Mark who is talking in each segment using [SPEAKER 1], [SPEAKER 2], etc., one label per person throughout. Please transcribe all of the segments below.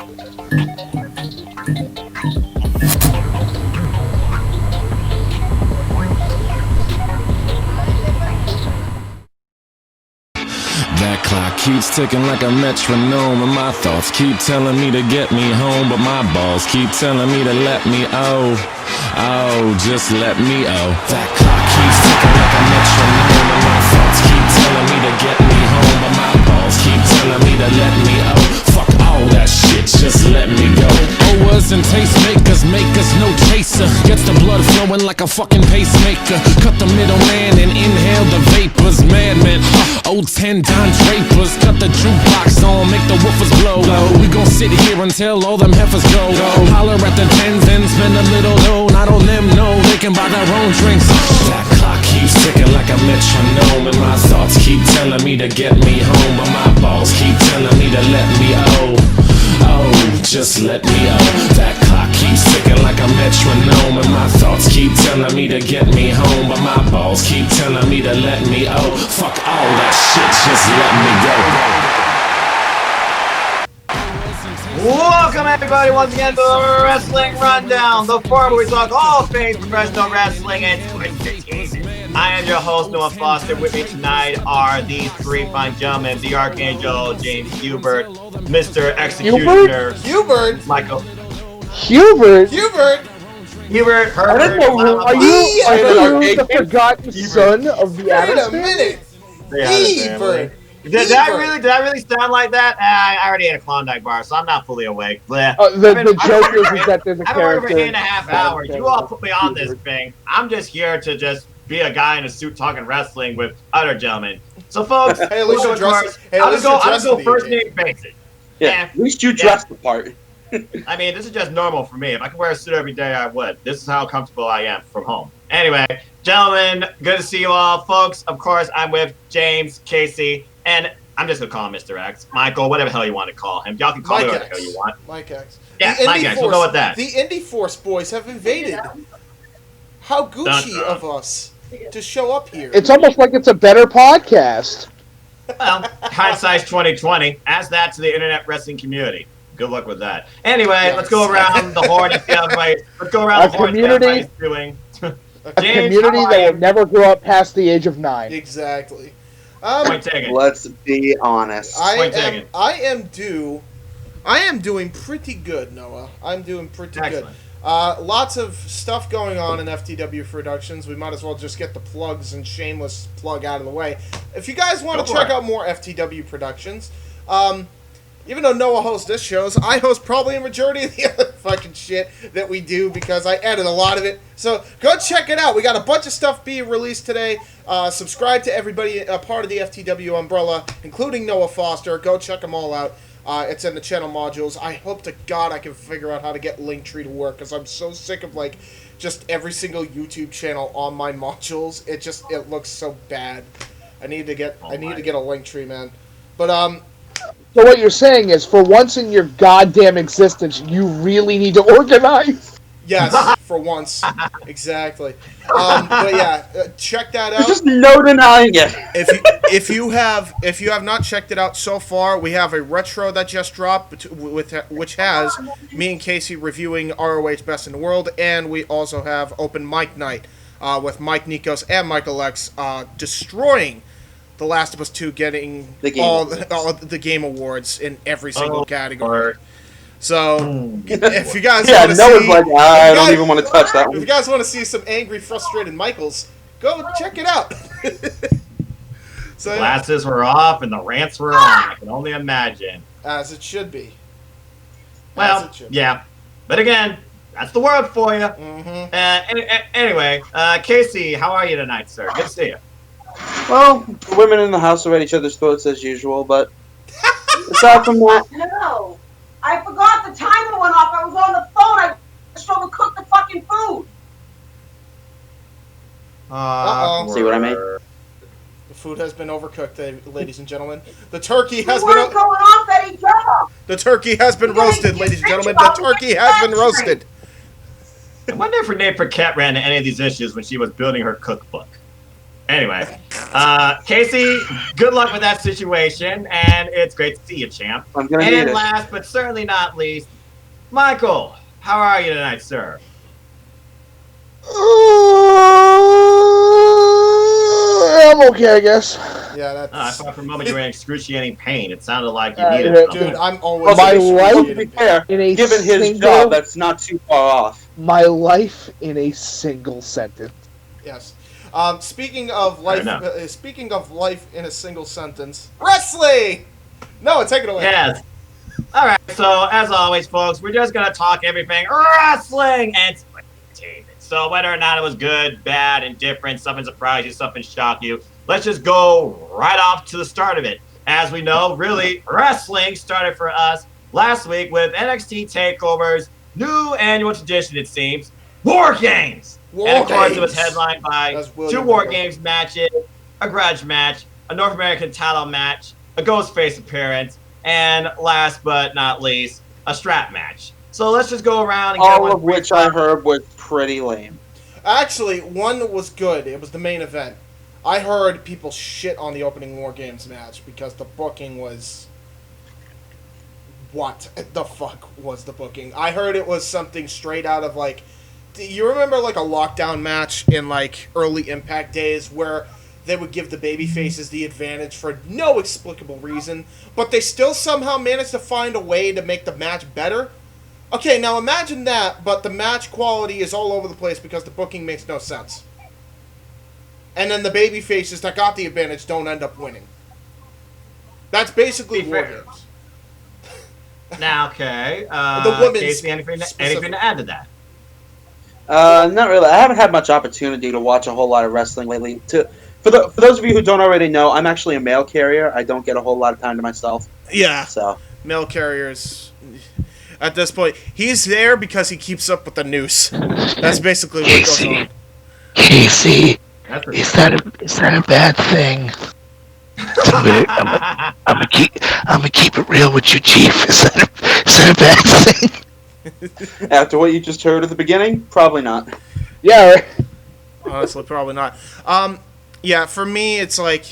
[SPEAKER 1] That clock keeps ticking like a metronome, and my thoughts keep telling me to get me home, but my balls keep telling me to let me just let me That clock keeps ticking like a metronome, and my thoughts keep telling me to get me home, but my balls keep telling me to let me Fuck all that shit, just let me go. Owers and tastemakers make us no chaser. Gets the blood flowing like a fucking pacemaker. Cut the middleman and inhale the vapors. Madman, old 10 Don Drapers. Cut the jukebox on, make the woofers blow. We gon' sit here until all them heifers go. Holler at the tens and spend a little dough. Not on them, no, they can buy their own drinks. That clock keeps ticking like a metronome, and my thoughts keep telling me to get me home, but my balls keep telling me to let me just let me That clock keeps ticking like a metronome, and my thoughts keep telling me to get me home, but my balls keep telling me to let me fuck all that shit, just let me
[SPEAKER 2] go. Welcome everybody once again to the Wrestling Rundown, the forum where we talk all things professional wrestling and entertainment. I am your host, Noah Foster. With me tonight are these three fine gentlemen, the Archangel, James Hubert, Mr. Executioner,
[SPEAKER 3] Hubert,
[SPEAKER 2] Michael.
[SPEAKER 3] Hubert,
[SPEAKER 2] Herbert.
[SPEAKER 3] I don't know. Are you the forgotten son of the Adams?
[SPEAKER 2] Wait a minute. Hubert. Did I really sound like that? I already ate a Klondike bar, so I'm not fully awake.
[SPEAKER 3] The joke is that there's a character.
[SPEAKER 2] I've been over 8.5 hours. You all put me on this thing. I'm just here to just be a guy in a suit talking wrestling with other gentlemen. So, folks,
[SPEAKER 3] hey, at least you dress.
[SPEAKER 2] I'll just go first name basis.
[SPEAKER 4] Yeah, at least you dressed the part.
[SPEAKER 2] I mean, this is just normal for me. If I could wear a suit every day, I would. This is how comfortable I am from home. Anyway, gentlemen, good to see you all, folks. Of course, I'm with James, Casey, and I'm just going to call him Mr. X. Michael, whatever the hell you want to call him. Y'all can call me whatever the hell you want.
[SPEAKER 3] Mike X.
[SPEAKER 2] Yeah, Mike X. We'll go with that.
[SPEAKER 3] The Indie Force boys have invaded. How Gucci of us to show up here. It's almost like it's a better podcast.
[SPEAKER 2] Well, hindsight's 2020. Ask that to the internet wrestling community. Good luck with that. Anyway, let's go around the horn and see how everybody's doing.
[SPEAKER 3] A community that will never grow up past the age of 9. Exactly.
[SPEAKER 2] Point taken.
[SPEAKER 4] Let's be honest.
[SPEAKER 3] I am doing pretty good, Noah. I'm doing pretty good. Lots of stuff going on in FTW Productions. We might as well just get the plugs and shameless plug out of the way. If you guys want to check out more FTW Productions, even though Noah hosts this shows, I host probably a majority of the other fucking shit that we do because I edit a lot of it. So go check it out. We got a bunch of stuff being released today. Subscribe to everybody a part of the FTW umbrella, including Noah Foster. Go check them all out. It's in the channel modules. I hope to God I can figure out how to get Linktree to work because I'm so sick of just every single YouTube channel on my modules. It looks so bad. I need to get a Linktree, man. But so what you're saying is, for once in your goddamn existence, you really need to organize. Yes, for once, exactly. But yeah, check that out.
[SPEAKER 4] There's just no denying it.
[SPEAKER 3] If you have not checked it out so far, we have a retro that just dropped, which has me and Casey reviewing ROH Best in the World, and we also have Open Mic Night with Mike Nikos and Michael X destroying The Last of Us 2, getting all the game awards in every single category. So, if you guys want to see...
[SPEAKER 4] I don't even want to touch that one.
[SPEAKER 3] If you guys want to see some angry, frustrated Michaels, go check it out.
[SPEAKER 2] So, glasses were off and the rants were on. I can only imagine.
[SPEAKER 3] As it should be.
[SPEAKER 2] Well, yeah. But again, that's the world for you.
[SPEAKER 3] Mm-hmm.
[SPEAKER 2] Anyway, Casey, how are you tonight, sir? Good to see you.
[SPEAKER 4] Well, the women in the house are at each other's throats as usual, but aside from that...
[SPEAKER 5] No, I forgot the timer went off. I was on the phone. I was trying to cook the fucking food.
[SPEAKER 4] See what I mean?
[SPEAKER 3] The food has been overcooked, ladies and gentlemen. The turkey has
[SPEAKER 5] been going off at each other.
[SPEAKER 3] The turkey has been roasted, ladies and gentlemen. The turkey has been roasted.
[SPEAKER 2] I wonder if Renee Paquette ran into any of these issues when she was building her cookbook. Anyway, Casey, good luck with that situation, and it's great to see you, champ.
[SPEAKER 4] I'm gonna need
[SPEAKER 2] And
[SPEAKER 4] it.
[SPEAKER 2] last but certainly not least, Michael, how are you tonight, sir?
[SPEAKER 6] I'm okay, I guess.
[SPEAKER 3] Yeah,
[SPEAKER 2] I
[SPEAKER 3] that's.
[SPEAKER 2] thought for a moment you were in excruciating pain. It sounded like you needed
[SPEAKER 6] Dude,
[SPEAKER 2] something.
[SPEAKER 3] Dude, I'm always.
[SPEAKER 6] My
[SPEAKER 3] in
[SPEAKER 6] life-
[SPEAKER 4] To be
[SPEAKER 3] excruciating pain.
[SPEAKER 4] fair,
[SPEAKER 6] In a
[SPEAKER 4] given his
[SPEAKER 6] single-
[SPEAKER 4] job, that's not too far off.
[SPEAKER 6] My life in a single sentence.
[SPEAKER 3] Yes. Speaking of life,
[SPEAKER 2] enough.
[SPEAKER 3] speaking of life in a single sentence, wrestling. No, take it away.
[SPEAKER 2] Yes. All right. So as always, folks, we're just gonna talk everything wrestling and entertainment. So whether or not it was good, bad, indifferent, something surprised you, something shocked you, let's just go right off to the start of it. As we know, really, wrestling started for us last week with NXT Takeover's new annual tradition. It seems War Games. And of course, it was headlined by
[SPEAKER 3] That's
[SPEAKER 2] 2
[SPEAKER 3] William
[SPEAKER 2] War
[SPEAKER 3] Regal.
[SPEAKER 2] Games matches, a grudge match, a North American title match, a Ghostface appearance, and last but not least, a strap match. So let's just go around and get
[SPEAKER 4] All
[SPEAKER 2] one
[SPEAKER 4] of which I heard was pretty lame.
[SPEAKER 3] Actually, one was good. It was the main event. I heard people shit on the opening War Games match because the booking was. What the fuck was the booking? I heard it was something straight out of like. Do you remember like a lockdown match in like early Impact days where they would give the baby faces the advantage for no explicable reason, but they still somehow managed to find a way to make the match better? Okay, now imagine that, but the match quality is all over the place because the booking makes no sense. And then the baby faces that got the advantage don't end up winning. That's basically
[SPEAKER 2] Be
[SPEAKER 3] War
[SPEAKER 2] fair.
[SPEAKER 3] Games.
[SPEAKER 2] now. Okay.
[SPEAKER 3] The women's
[SPEAKER 2] Casey, anything
[SPEAKER 3] specific.
[SPEAKER 2] to add to that?
[SPEAKER 4] Not really. I haven't had much opportunity to watch a whole lot of wrestling lately. For those of you who don't already know, I'm actually a mail carrier. I don't get a whole lot of time to myself.
[SPEAKER 3] Yeah.
[SPEAKER 4] So
[SPEAKER 3] Mail carriers. At this point, he's there because he keeps up with the news. That's basically what goes on.
[SPEAKER 6] Casey,
[SPEAKER 2] That's
[SPEAKER 6] is that a bad thing? I'm gonna keep it real with you, Chief. Is that a bad thing?
[SPEAKER 4] after what you just heard at the beginning, probably not.
[SPEAKER 6] Yeah. Right.
[SPEAKER 3] Honestly, probably not. Yeah, for me, it's like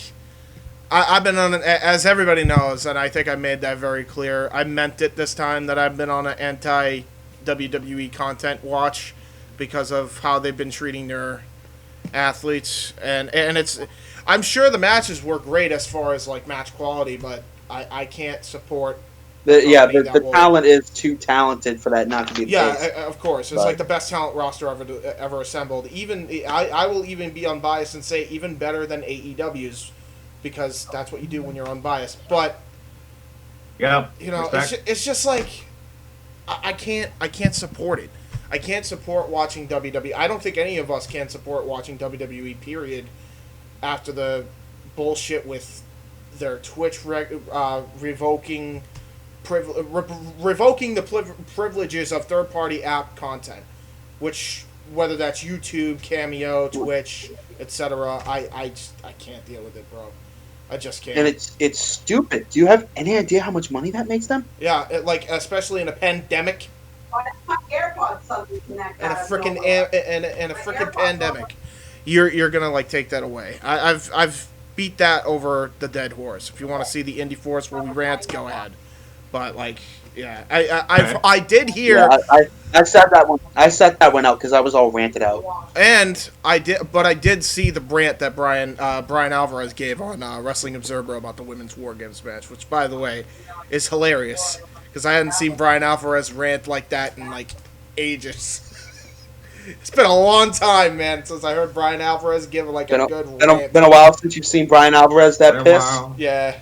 [SPEAKER 3] I've been on as everybody knows, and I think I made that very clear. I meant it this time that I've been on an anti-WWE content watch because of how they've been treating their athletes, and it's. I'm sure the matches were great as far as like match quality, but I can't support.
[SPEAKER 4] The talent is too talented for that not to be the case.
[SPEAKER 3] Of course. It's like the best talent roster ever assembled. Even I will even be unbiased and say even better than AEW's, because that's what you do when you're unbiased. But
[SPEAKER 2] Yeah.
[SPEAKER 3] you know,
[SPEAKER 2] respect.
[SPEAKER 3] it's just like I can't support it. I can't support watching WWE. I don't think any of us can support watching WWE. Period. After the bullshit with their Twitch revoking the privileges of third-party app content, which whether that's YouTube, Cameo, Twitch, etc. I can't deal with it, bro. I just can't.
[SPEAKER 4] And it's stupid. Do you have any idea how much money that makes them?
[SPEAKER 3] Yeah, like especially in a pandemic
[SPEAKER 5] My AirPods suddenly connect.
[SPEAKER 3] and a
[SPEAKER 5] out of
[SPEAKER 3] freaking
[SPEAKER 5] nowhere.
[SPEAKER 3] and a freaking pandemic. You're gonna like take that away. I've beat that over the dead horse. If you want to see the Indie Force where we rant, go ahead. But like, yeah, I did hear.
[SPEAKER 4] Yeah, I set that one. I set that one out because I was all ranted out.
[SPEAKER 3] And I did see the rant that Brian Alvarez gave on Wrestling Observer about the women's War Games match, which, by the way, is hilarious because I hadn't seen Brian Alvarez rant like that in like ages. It's been a long time, man, since I heard Brian Alvarez give like a good rant.
[SPEAKER 4] Been a while since you've seen Brian Alvarez that pissed.
[SPEAKER 3] Yeah.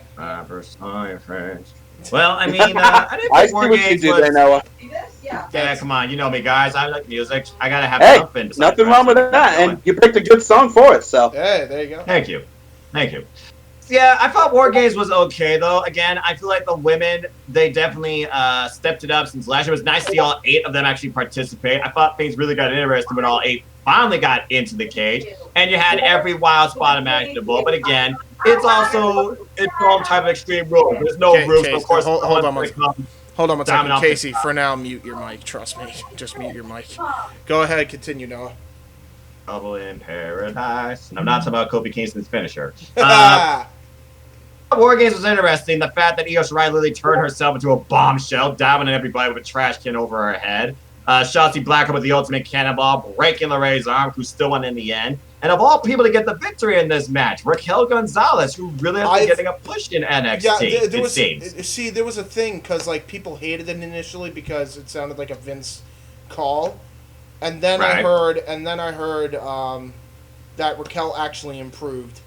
[SPEAKER 2] Well, I mean, I didn't
[SPEAKER 4] I
[SPEAKER 2] think
[SPEAKER 4] see
[SPEAKER 2] War
[SPEAKER 4] what you
[SPEAKER 2] Games
[SPEAKER 4] do
[SPEAKER 2] was.
[SPEAKER 4] there, Noah.
[SPEAKER 5] See this? Yeah.
[SPEAKER 2] Yeah, come on, you know me, guys. I like music. I gotta have
[SPEAKER 4] Hey,
[SPEAKER 2] something. besides
[SPEAKER 4] nothing wrong with
[SPEAKER 2] wrestling.
[SPEAKER 4] that, and you picked a good song for it. So
[SPEAKER 3] Hey, there you go.
[SPEAKER 2] Thank you. Yeah, I thought War Games was okay, though. Again, I feel like the women, they definitely stepped it up since last year. It was nice to see all 8 of them actually participate. I thought things really got interesting when all 8 finally got into the cage. And you had every wild spot imaginable. But again, it's also its own type of extreme rules. There's no
[SPEAKER 3] Okay,
[SPEAKER 2] rules,
[SPEAKER 3] Chase,
[SPEAKER 2] of course.
[SPEAKER 3] hold on one Hold on one second,
[SPEAKER 2] Domino.
[SPEAKER 3] Casey. For now, mute your mic. Trust me. Just mute your mic. Go ahead. Continue, Noah.
[SPEAKER 2] Trouble in Paradise. And I'm not talking about Kofi Kingston's finisher. War Games was interesting. The fact that Io Shirai literally turned herself into a bombshell, dabbing at everybody with a trash can over her head. Shotzi Blackheart with the ultimate cannonball, breaking LeRae's arm, who still won in the end. And of all people to get the victory in this match, Raquel Gonzalez, who really has been getting a push in NXT, it seems.
[SPEAKER 3] See, there was a thing, because like, people hated it initially because it sounded like a Vince call. And then I heard that Raquel actually improved.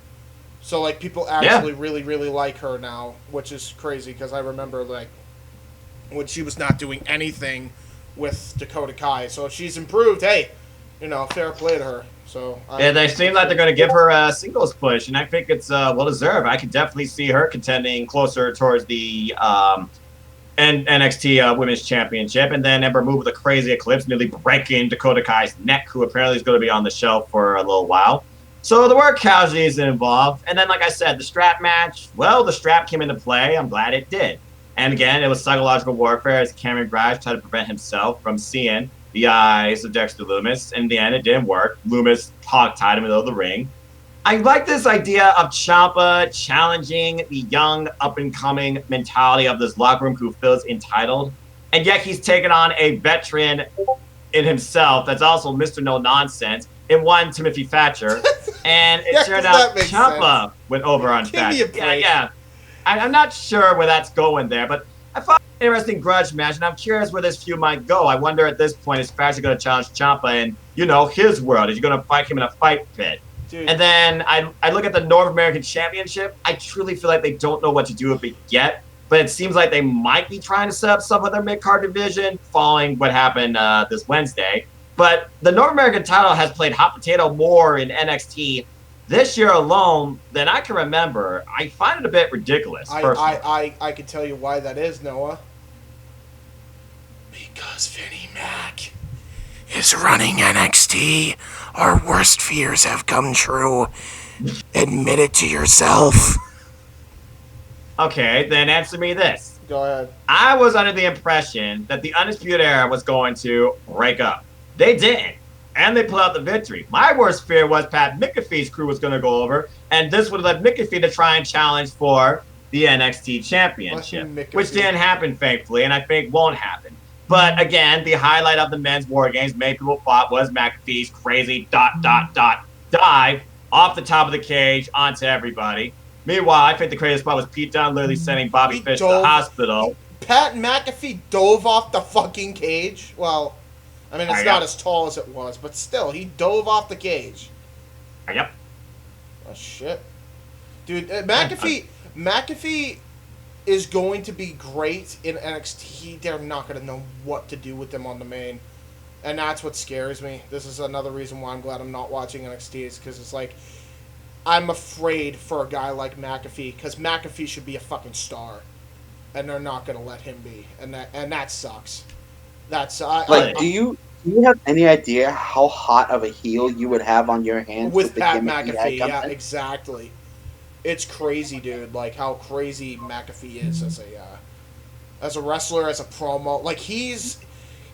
[SPEAKER 3] So, like, people actually really, really like her now, which is crazy, because I remember, like, when she was not doing anything with Dakota Kai. So if she's improved, hey, fair play to her. So
[SPEAKER 2] they seem like they're going to give her a singles push, and I think it's well-deserved. I could definitely see her contending closer towards the NXT Women's Championship, and then Ember Moon with a crazy eclipse, nearly breaking Dakota Kai's neck, who apparently is going to be on the shelf for a little while. So there were casualties involved. And then, like I said, the strap match, well, the strap came into play. I'm glad it did. And again, it was psychological warfare as Cameron Grimes tried to prevent himself from seeing the eyes of Dexter Lumis. In the end, it didn't work. Lumis hog-tied him in the middle of the ring. I like this idea of Ciampa challenging the young, up-and-coming mentality of this locker room who feels entitled. And yet he's taken on a veteran in himself that's also Mr. No-Nonsense in one Timothy Thatcher. And it turned out Ciampa went over on Thatcher. Yeah. I'm not sure where that's going there, but I thought it an interesting grudge match, and I'm curious where this feud might go. I wonder at this point, is Thatcher going to challenge Ciampa in, his world? Is he going to fight him in a fight pit? Dude. And then I look at the North American Championship. I truly feel like they don't know what to do with it yet, but it seems like they might be trying to set up some other mid-card division following what happened this Wednesday. But the North American title has played hot potato more in NXT this year alone than I can remember. I find it a bit ridiculous.
[SPEAKER 3] I can tell you why that is, Noah. Because Vinnie Mac is running NXT. Our worst fears have come true. Admit it to yourself.
[SPEAKER 2] Okay, then answer me this.
[SPEAKER 3] Go ahead.
[SPEAKER 2] I was under the impression that the Undisputed Era was going to break up. They didn't. And they pulled out the victory. My worst fear was Pat McAfee's crew was going to go over, and this would have led McAfee to try and challenge for the NXT Championship, which didn't happen, thankfully, and I think won't happen. But again, the highlight of the men's War Games many people thought was McAfee's crazy ... dive off the top of the cage onto everybody. Meanwhile, I think the craziest part was Pete Dunne literally sending Bobby Fish to the hospital.
[SPEAKER 3] Pat McAfee dove off the fucking cage? Well, I mean, it's not as tall as it was, but still, he dove off the cage.
[SPEAKER 2] Yep.
[SPEAKER 3] Oh, shit. Dude, McAfee is going to be great in NXT. They're not going to know what to do with them on the main. And that's what scares me. This is another reason why I'm glad I'm not watching NXT, is because it's like, I'm afraid for a guy like McAfee, because McAfee should be a fucking star. And they're not going to let him be. And that sucks. That's
[SPEAKER 4] do you have any idea how hot of a heel you would have on your hands
[SPEAKER 3] with Pat McAfee? Yeah, exactly. It's crazy, dude. Like how crazy McAfee is as a wrestler, as a promo. Like he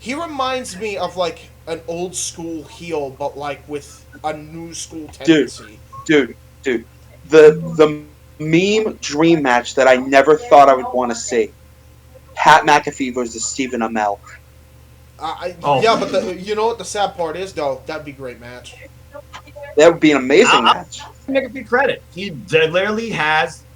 [SPEAKER 3] reminds me of like an old school heel, but like with a new school tendency.
[SPEAKER 4] Dude. The meme dream match that I never thought I would want to see: Pat McAfee versus Stephen Amell.
[SPEAKER 3] Yeah, but you know what the sad part is, though? That'd be a great match.
[SPEAKER 4] That would be an amazing match.
[SPEAKER 2] McAfee credit. He literally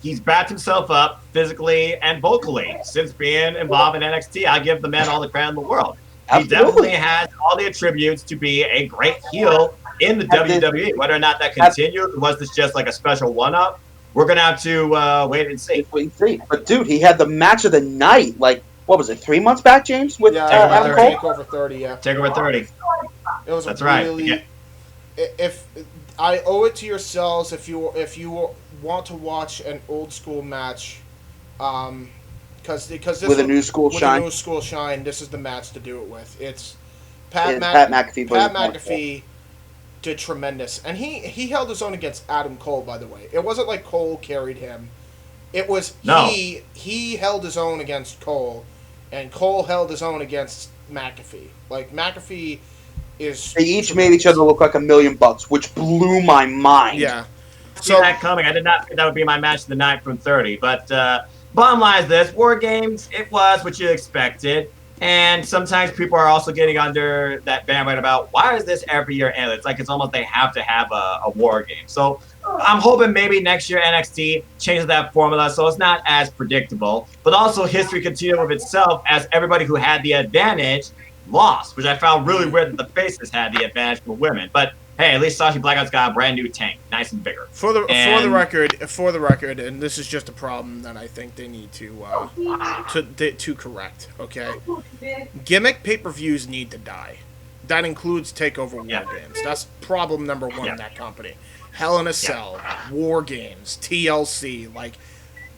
[SPEAKER 2] he's backed himself up physically and vocally since being involved in NXT. I give the man all the credit in the world. Absolutely. He definitely has all the attributes to be a great heel in the WWE. Whether or not that continued, was this just like a special one-up? We're going to have to wait and see.
[SPEAKER 4] But, dude, he had the match of the night, like, what was it, 3 months back, James? With
[SPEAKER 3] Takeover 30, yeah.
[SPEAKER 2] Takeover 30.
[SPEAKER 3] It was
[SPEAKER 2] That's
[SPEAKER 3] really,
[SPEAKER 2] right. Yeah.
[SPEAKER 3] If I owe it to yourselves, if you want to watch an old school match, because this
[SPEAKER 4] with a new school
[SPEAKER 3] shine, this is the match to do it with. It's
[SPEAKER 4] Pat McAfee.
[SPEAKER 3] Pat McAfee did tremendous, and he held his own against Adam Cole. By the way, it wasn't like Cole carried him. It was he held his own against Cole, and Cole held his own against McAfee. Like McAfee is...
[SPEAKER 4] They each made each other look like $1 million, which blew my mind.
[SPEAKER 3] Yeah.
[SPEAKER 2] See that coming. I did not think that would be my match of the night from 30. But bottom line is this. War Games, it was what you expected. And sometimes people are also getting under that bandwagon about why is this every year? And it's like it's almost they have to have a War Game. So I'm hoping maybe next year NXT changes that formula so it's not as predictable. But also history continued with itself as everybody who had the advantage lost, which I found really weird that the faces had the advantage for women. But hey, at least Sasha Blackout's got a brand new tank, nice and bigger.
[SPEAKER 3] For the record, and this is just a problem that I think they need to correct. Okay, gimmick pay-per-views need to die. That includes Takeover War Games. That's problem number one in that company. Hell in a Cell, War Games, TLC, like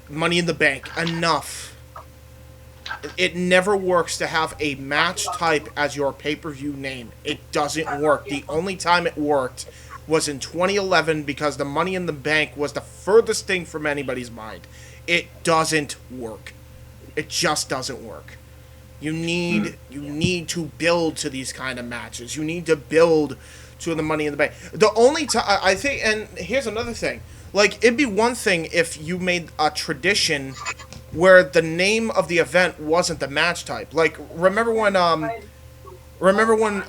[SPEAKER 3] Money in the Bank. Enough. It never works to have a match type as your pay-per-view name. It doesn't work. The only time it worked was in 2011 because the Money in the Bank was the furthest thing from anybody's mind. It doesn't work. It just doesn't work. You need to build to these kind of matches. You need to build to the Money in the Bank. The only time I think, and here's another thing. Like, it'd be one thing if you made a tradition where the name of the event wasn't the match type. Like, remember when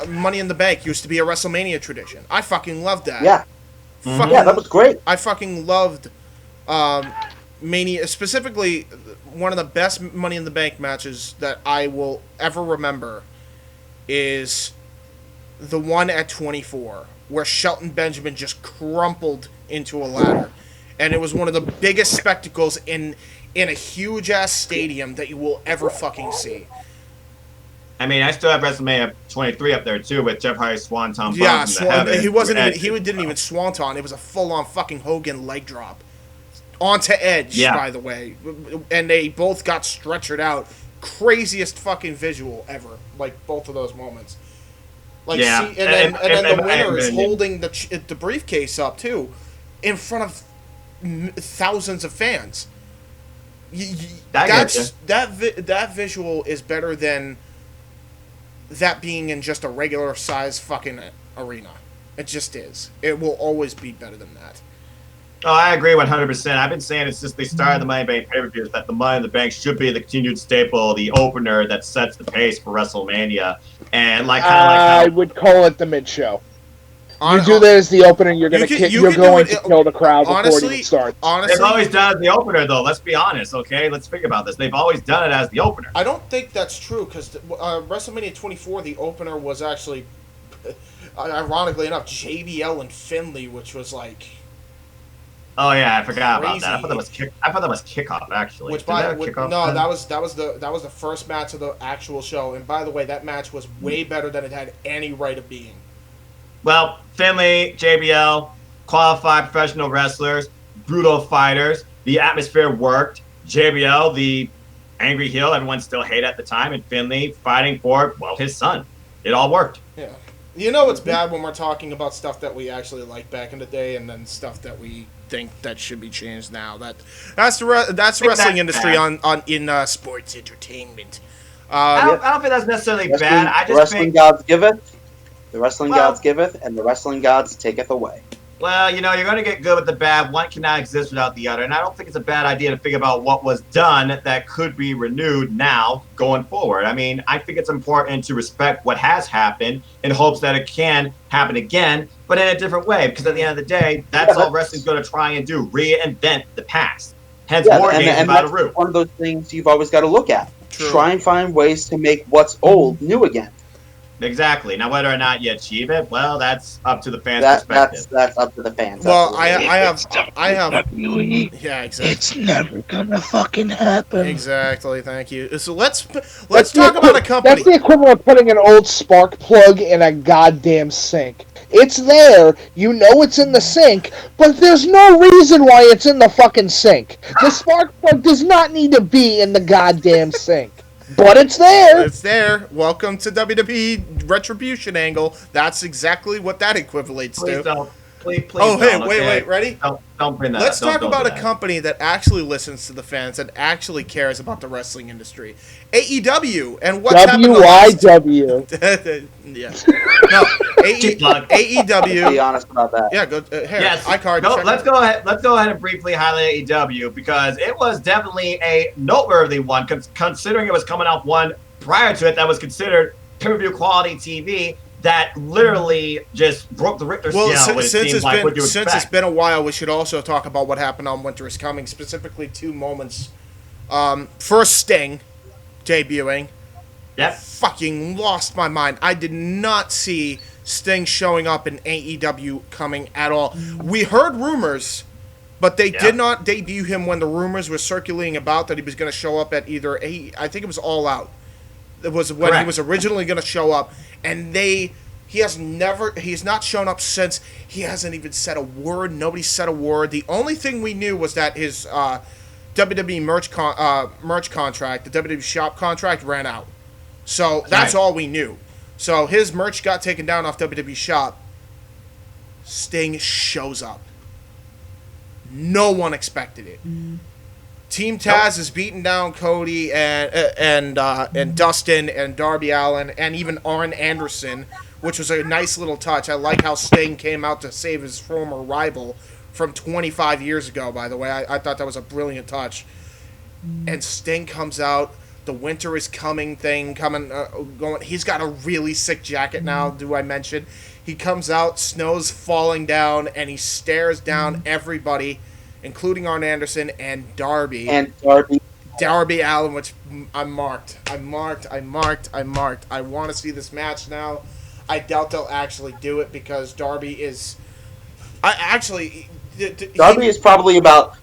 [SPEAKER 3] Money in the Bank used to be a WrestleMania tradition? I fucking loved that.
[SPEAKER 4] Yeah. Yeah, that was great.
[SPEAKER 3] I fucking loved Mania. Specifically, one of the best Money in the Bank matches that I will ever remember is the one at 24, where Shelton Benjamin just crumpled into a ladder. And it was one of the biggest spectacles in a huge-ass stadium that you will ever fucking see.
[SPEAKER 2] I mean, I still have WrestleMania 23 up there, too, with Jeff Hardy Swanton.
[SPEAKER 3] Yeah, he didn't even Swanton. It was a full-on fucking Hogan leg drop. Onto Edge, by the way. And they both got stretchered out. Craziest fucking visual ever. Like, both of those moments. Like, and then the winner is holding the briefcase up, too, in front of thousands of fans. That visual is better than that being in just a regular size fucking arena. It just is. It will always be better than that.
[SPEAKER 2] Oh, I agree 100%. I've been saying it's just they started the Money in the Bank pay-per-views that the Money in the Bank should be the continued staple, the opener that sets the pace for WrestleMania. And
[SPEAKER 7] I would call it the mid-show. You do that as the opener, you're going to kill the crowd before it even starts.
[SPEAKER 3] Honestly,
[SPEAKER 2] they've always done it as the opener, though. Let's be honest, okay? Let's think about this. They've always done it as the opener.
[SPEAKER 3] I don't think that's true, because WrestleMania 24, the opener was actually, ironically enough, JBL and Finlay, which was like...
[SPEAKER 2] Oh yeah, I forgot about that. I thought that was kickoff actually.
[SPEAKER 3] That was the first match of the actual show. And by the way, that match was way better than it had any right of being.
[SPEAKER 2] Well, Finlay, JBL, qualified professional wrestlers, brutal fighters. The atmosphere worked. JBL, the angry heel, everyone still hated at the time, and Finlay fighting for his son. It all worked.
[SPEAKER 3] Yeah. You know it's bad when we're talking about stuff that we actually liked back in the day, and then stuff that we think that should be changed now. That's wrestling industry in sports entertainment.
[SPEAKER 2] I don't think that's necessarily bad. I just
[SPEAKER 4] wrestling gods giveth, the wrestling gods giveth, and the wrestling gods taketh away.
[SPEAKER 2] Well, you're going to get good with the bad. One cannot exist without the other. And I don't think it's a bad idea to think about what was done that could be renewed now going forward. I mean, I think it's important to respect what has happened in hopes that it can happen again, but in a different way. Because at the end of the day, that's all wrestling's going to try and do, reinvent the past. Hence, War Games is about a route.
[SPEAKER 4] One of those things you've always got to look at.
[SPEAKER 3] True.
[SPEAKER 4] Try and find ways to make what's old new again.
[SPEAKER 2] Exactly. Now, whether or not you achieve it, well, that's up to the fans' perspective.
[SPEAKER 4] That's up to the fans.
[SPEAKER 3] Well, I have.
[SPEAKER 7] Yeah, exactly. It's never gonna fucking happen.
[SPEAKER 3] Exactly. Thank you. So let's talk about a company.
[SPEAKER 7] That's the equivalent of putting an old spark plug in a goddamn sink. It's there, you know it's in the sink, but there's no reason why it's in the fucking sink. The spark plug does not need to be in the goddamn sink. But it's there.
[SPEAKER 3] It's there. Welcome to WWE Retribution Angle. That's exactly what that equates to.
[SPEAKER 2] Please,
[SPEAKER 3] Oh, hey,
[SPEAKER 2] don't,
[SPEAKER 3] wait,
[SPEAKER 2] okay?
[SPEAKER 3] ready?
[SPEAKER 2] Don't bring that
[SPEAKER 3] Let's
[SPEAKER 2] up.
[SPEAKER 3] talk
[SPEAKER 2] Don't
[SPEAKER 3] about
[SPEAKER 2] do
[SPEAKER 3] a
[SPEAKER 2] that.
[SPEAKER 3] company that actually listens to the fans and actually cares about the wrestling industry. AEW and what's happened the last...
[SPEAKER 7] WYW.
[SPEAKER 3] Yeah. No,
[SPEAKER 2] Cheap plug.
[SPEAKER 4] Be
[SPEAKER 3] AEW.
[SPEAKER 4] honest about that.
[SPEAKER 3] Yeah, go here.
[SPEAKER 2] Yes.
[SPEAKER 3] iCard.
[SPEAKER 2] No,
[SPEAKER 3] check
[SPEAKER 2] let's
[SPEAKER 3] it.
[SPEAKER 2] go ahead. Let's go ahead and briefly highlight AEW because it was definitely a noteworthy one, considering it was coming off one prior to it that was considered pay-per-view quality TV that literally just broke the Richter scale.
[SPEAKER 3] Well, since it's been a while, we should also talk about what happened on Winter is Coming, specifically 2 moments. First, Sting debuting.
[SPEAKER 2] Yep.
[SPEAKER 3] Fucking lost my mind. I did not see Sting showing up in AEW coming at all. We heard rumors, but they did not debut him when the rumors were circulating about that he was going to show up at either I think it was All Out. It was when he was originally going to show up, and he has not shown up since. He hasn't even said a word. Nobody said a word. The only thing we knew was that his WWE merch contract, the WWE shop contract, ran out. So that's all we knew. So his merch got taken down off WWE shop. Sting shows up. No one expected it. Team Taz is beating down Cody and Dustin and Darby Allin and even Arn Anderson, which was a nice little touch. I like how Sting came out to save his former rival from 25 years ago, by the way. I thought that was a brilliant touch. And Sting comes out. The Winter is Coming thing going. He's got a really sick jacket now, do I mention? He comes out, snow's falling down, and he stares down everybody, including Arn Anderson and Darby. Darby Allin, which I marked. I want to see this match now. I doubt they'll actually do it because Darby is...
[SPEAKER 4] Darby is probably about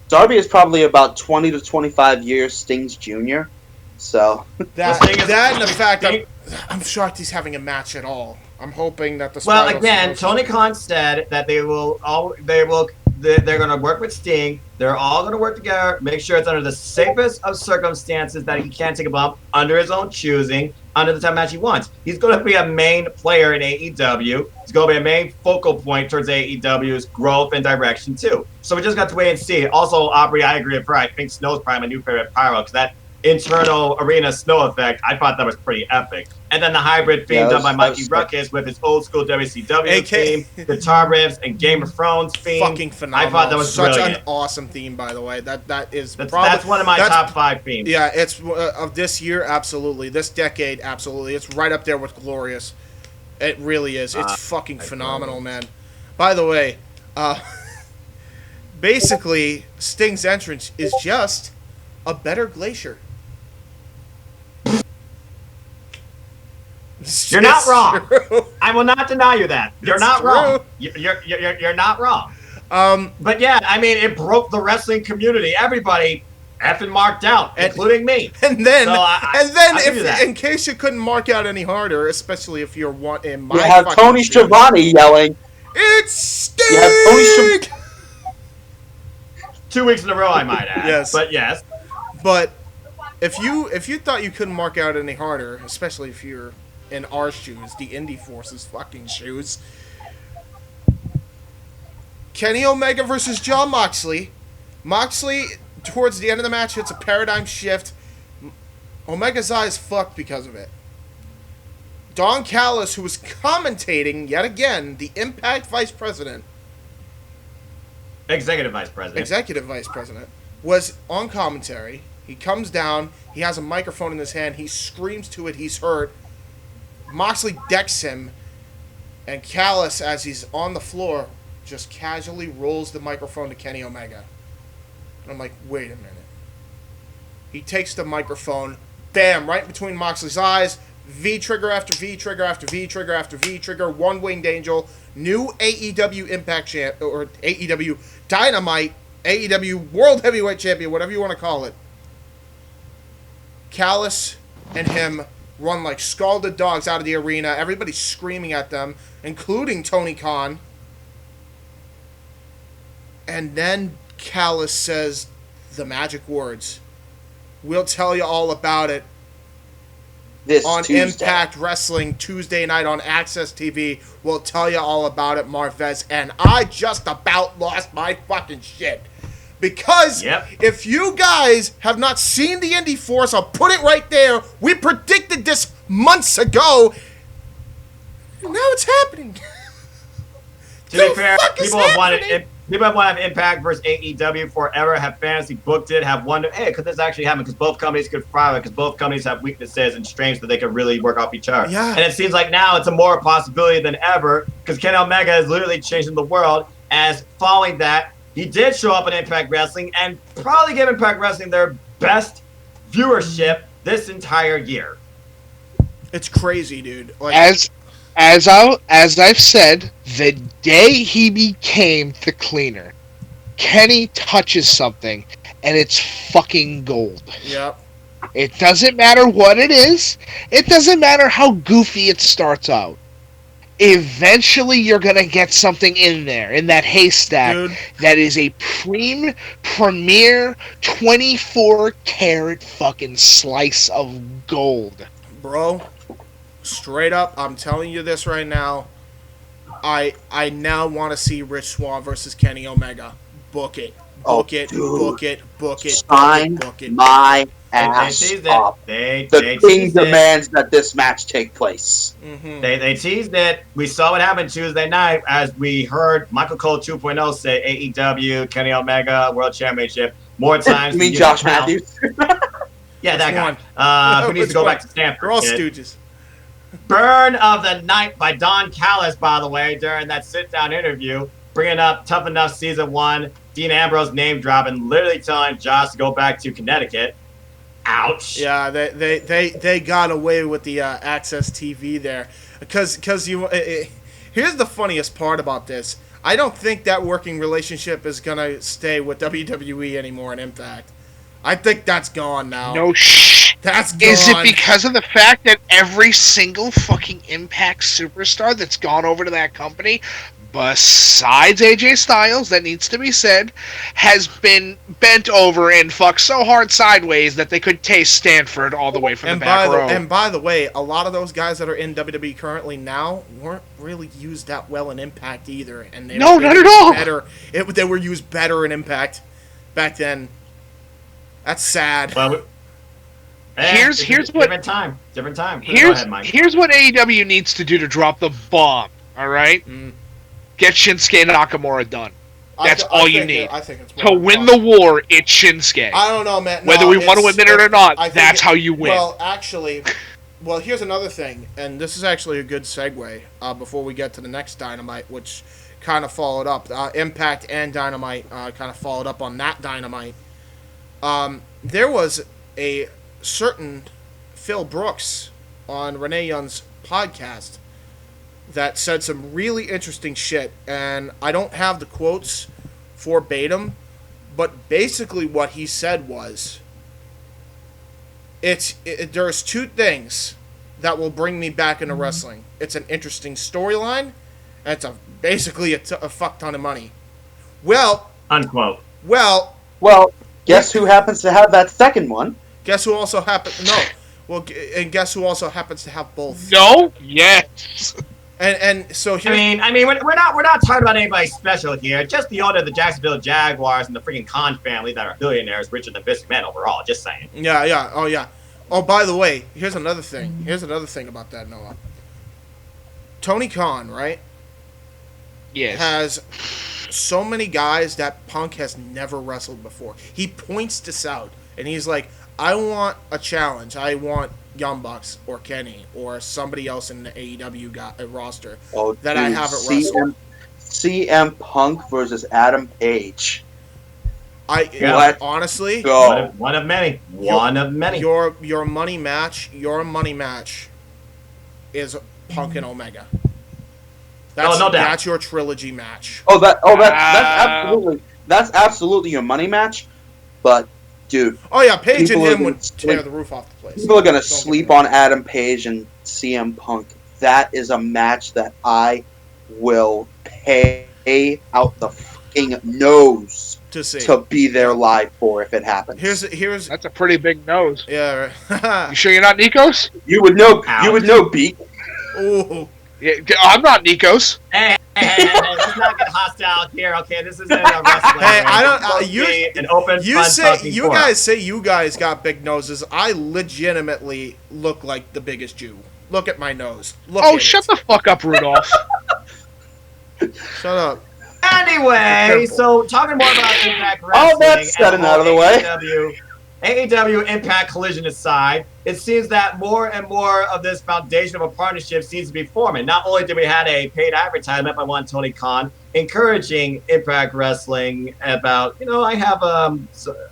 [SPEAKER 4] 20 to 25 years Sting's junior. So
[SPEAKER 3] that and the fact I'm shocked he's having a match at all. I'm hoping that the
[SPEAKER 2] Tony Khan said that they're going to work with Sting. They're all going to work together, make sure it's under the safest of circumstances that he can't take a bump under his own choosing, under the type of match he wants. He's going to be a main player in AEW. He's going to be a main focal point towards AEW's growth and direction too. So we just got to wait and see. Also, Aubrey, I agree with her. I think Snow's probably my new favorite pyro because that internal arena snow effect, I thought that was pretty epic. And then the hybrid theme done by Mikey Ruckus with his old school WCW theme, guitar riffs, and Game of Thrones theme.
[SPEAKER 3] Fucking phenomenal.
[SPEAKER 2] I thought that was
[SPEAKER 3] such
[SPEAKER 2] brilliant.
[SPEAKER 3] an awesome theme, by the way. That's
[SPEAKER 2] one of my top 5 themes.
[SPEAKER 3] Yeah, it's of this year, absolutely. This decade, absolutely. It's right up there with Glorious. It really is. It's fucking phenomenal, man. By the way, basically, Sting's entrance is just a better Glacier.
[SPEAKER 2] You're not wrong. I will not deny you that. You're not wrong. You're not wrong. But yeah, I mean, it broke the wrestling community. Everybody effing marked out, including me.
[SPEAKER 3] And then, in case you couldn't mark out any harder, especially if you're in my,
[SPEAKER 4] you have Tony Schiavone yelling,
[SPEAKER 3] "It's Sting!"
[SPEAKER 4] You have Tony
[SPEAKER 2] 2 weeks in a row, I might add.
[SPEAKER 3] Yes,
[SPEAKER 2] but yes.
[SPEAKER 3] But if you thought you couldn't mark out any harder, especially if you're in our shoes, the Indie Force's fucking shoes. Kenny Omega versus Jon Moxley. Moxley, towards the end of the match, hits a paradigm shift. Omega's eyes fucked because of it. Don Callis, who was commentating, yet again, the Impact Vice President.
[SPEAKER 2] Executive Vice President. Was on commentary. He comes down. He has a microphone in his hand. He screams to it. He's hurt. Moxley decks him, and Callis, as he's on the floor, just casually rolls the microphone to Kenny Omega. And I'm like, wait a minute. He takes the microphone, bam, right between Moxley's eyes, V-trigger after V-trigger after V-trigger after V-trigger, one winged angel, new AEW Impact Champ, or AEW Dynamite, AEW World Heavyweight Champion, whatever you want to call it. Callis and him run like scalded dogs out of the arena. Everybody's screaming at them, including Tony Khan. And then Callis says the magic words. We'll tell you all about it
[SPEAKER 4] this
[SPEAKER 3] on
[SPEAKER 4] Tuesday.
[SPEAKER 3] Impact Wrestling Tuesday night on Access TV. We'll tell you all about it, Marvez. And I just about lost my fucking shit. Because if you guys have not seen the Indie Force, I'll put it right there. We predicted this months ago. And now it's happening.
[SPEAKER 2] To be fair, people have wanted Impact versus AEW forever, have fantasy booked it, have wondered, hey, could this actually happen? Because both companies could thrive, because both companies have weaknesses and strengths that they could really work off each other.
[SPEAKER 3] Yeah.
[SPEAKER 2] And it seems like now it's a more possibility than ever, because Kenny Omega is literally changing the world, as following that, he did show up in Impact Wrestling and probably give Impact Wrestling their best viewership this entire year.
[SPEAKER 3] It's crazy, dude. Like,
[SPEAKER 7] as I've said, the day he became the cleaner, Kenny touches something and it's fucking gold.
[SPEAKER 3] Yep.
[SPEAKER 7] It doesn't matter what it is. It doesn't matter how goofy it starts out. Eventually, you're going to get something in there, in that haystack,
[SPEAKER 3] dude,
[SPEAKER 7] that is a premier 24-karat fucking slice of gold.
[SPEAKER 3] Bro, straight up, I'm telling you this right now. I now want to see Rich Swann versus Kenny Omega. Book it. Book it.
[SPEAKER 4] Sign my ass up. The king demands that this match take place.
[SPEAKER 3] Mm-hmm.
[SPEAKER 2] They teased it. We saw what happened Tuesday night as we heard Michael Cole 2.0 say AEW, Kenny Omega, World Championship more times.
[SPEAKER 4] You mean Josh Matthews?
[SPEAKER 2] Yeah, that guy. Who needs to go back to Stanford?
[SPEAKER 3] We're all stooges.
[SPEAKER 2] Burn of the night by Don Callis, by the way, during that sit-down interview, bringing up Tough Enough Season 1, Dean Ambrose name dropping, literally telling Josh to go back to Connecticut. Ouch.
[SPEAKER 3] Yeah, they got away with the Access TV there. Because you... here's the funniest part about this. I don't think that working relationship is going to stay with WWE anymore in Impact. I think that's gone now.
[SPEAKER 7] No shit.
[SPEAKER 3] That's gone.
[SPEAKER 7] Is it because of the fact that every single fucking Impact superstar that's gone over to that company, besides AJ Styles, that needs to be said, has been bent over and fucked so hard sideways that they could taste Stanford all the way from the back row?
[SPEAKER 3] And by the way, a lot of those guys that are in WWE currently now weren't really used that well in Impact either. And they
[SPEAKER 7] not at all.
[SPEAKER 3] They were used better in Impact back then. That's sad.
[SPEAKER 2] Well,
[SPEAKER 7] here's what
[SPEAKER 2] different time.
[SPEAKER 7] Here's what AEW needs to do to drop the bomb. All right, get Shinsuke Nakamura done. That's all you need.
[SPEAKER 3] I think it's
[SPEAKER 7] to win the war. It's Shinsuke.
[SPEAKER 3] I don't know, man.
[SPEAKER 7] Whether we want to admit it or not, that's how you win.
[SPEAKER 3] Well, actually, here's another thing, and this is actually a good segue before we get to the next Dynamite, which kind of followed up. Impact and Dynamite kind of followed up on that Dynamite. There was a certain Phil Brooks on Renee Young's podcast that said some really interesting shit, and I don't have the quotes verbatim, but basically what he said was, there's two things that will bring me back into wrestling. It's an interesting storyline, and it's basically a fuck ton of money. Well,
[SPEAKER 2] unquote.
[SPEAKER 3] Well,
[SPEAKER 4] guess who happens to have that second one?
[SPEAKER 3] Guess who also happens? No. Well, and guess who also happens to have both?
[SPEAKER 7] No. Yes.
[SPEAKER 3] And so here.
[SPEAKER 2] I mean, we're not talking about anybody special here. Just the owner of the Jacksonville Jaguars and the freaking Khan family that are billionaires, richer than Vince McMahon overall. Just saying.
[SPEAKER 3] Yeah. Oh yeah. Oh, by the way, here's another thing. Here's another thing about that, Noah. Tony Khan, right?
[SPEAKER 7] Yes.
[SPEAKER 3] Has so many guys that Punk has never wrestled before. He points this out, and he's like, I want a challenge. I want Young Bucks or Kenny or somebody else in the AEW roster that I haven't wrestled.
[SPEAKER 4] CM Punk versus Adam Page.
[SPEAKER 3] Honestly,
[SPEAKER 2] one of many.
[SPEAKER 3] Your money match is Punk and Omega. No doubt. That's your trilogy match.
[SPEAKER 4] That's absolutely your money match. But dude,
[SPEAKER 3] Page and him would tear the roof off the place.
[SPEAKER 4] People are gonna sleep on Adam Page and CM Punk. That is a match that I will pay out the fucking nose
[SPEAKER 3] see.
[SPEAKER 4] to be there live for if it happens.
[SPEAKER 3] Here's
[SPEAKER 6] That's a pretty big nose.
[SPEAKER 3] yeah. Right.
[SPEAKER 6] You sure you're not Nikos?
[SPEAKER 4] You would know.
[SPEAKER 2] Ouch.
[SPEAKER 4] You would know, Beak.
[SPEAKER 3] Ooh.
[SPEAKER 6] Yeah, I'm not Nikos.
[SPEAKER 2] Hey, let's not get hostile here. Okay, this isn't a wrestling.
[SPEAKER 3] Hey, I don't.
[SPEAKER 2] This is supposed to be an open,
[SPEAKER 3] You
[SPEAKER 2] fun
[SPEAKER 3] say
[SPEAKER 2] talking
[SPEAKER 3] you
[SPEAKER 2] forum.
[SPEAKER 3] guys say you guys got big noses. I legitimately look like the biggest Jew. Look at my nose. Look
[SPEAKER 6] Oh,
[SPEAKER 3] at
[SPEAKER 6] shut
[SPEAKER 3] it.
[SPEAKER 6] the fuck up, Rudolph.
[SPEAKER 3] Shut up.
[SPEAKER 2] Anyway, so talking more about Impact Wrestling.
[SPEAKER 4] All that said and out of the way.
[SPEAKER 2] AEW Impact Collision aside, it seems that more and more of this foundation of a partnership seems to be forming. Not only did we have a paid advertisement by one Tony Khan encouraging Impact Wrestling about, I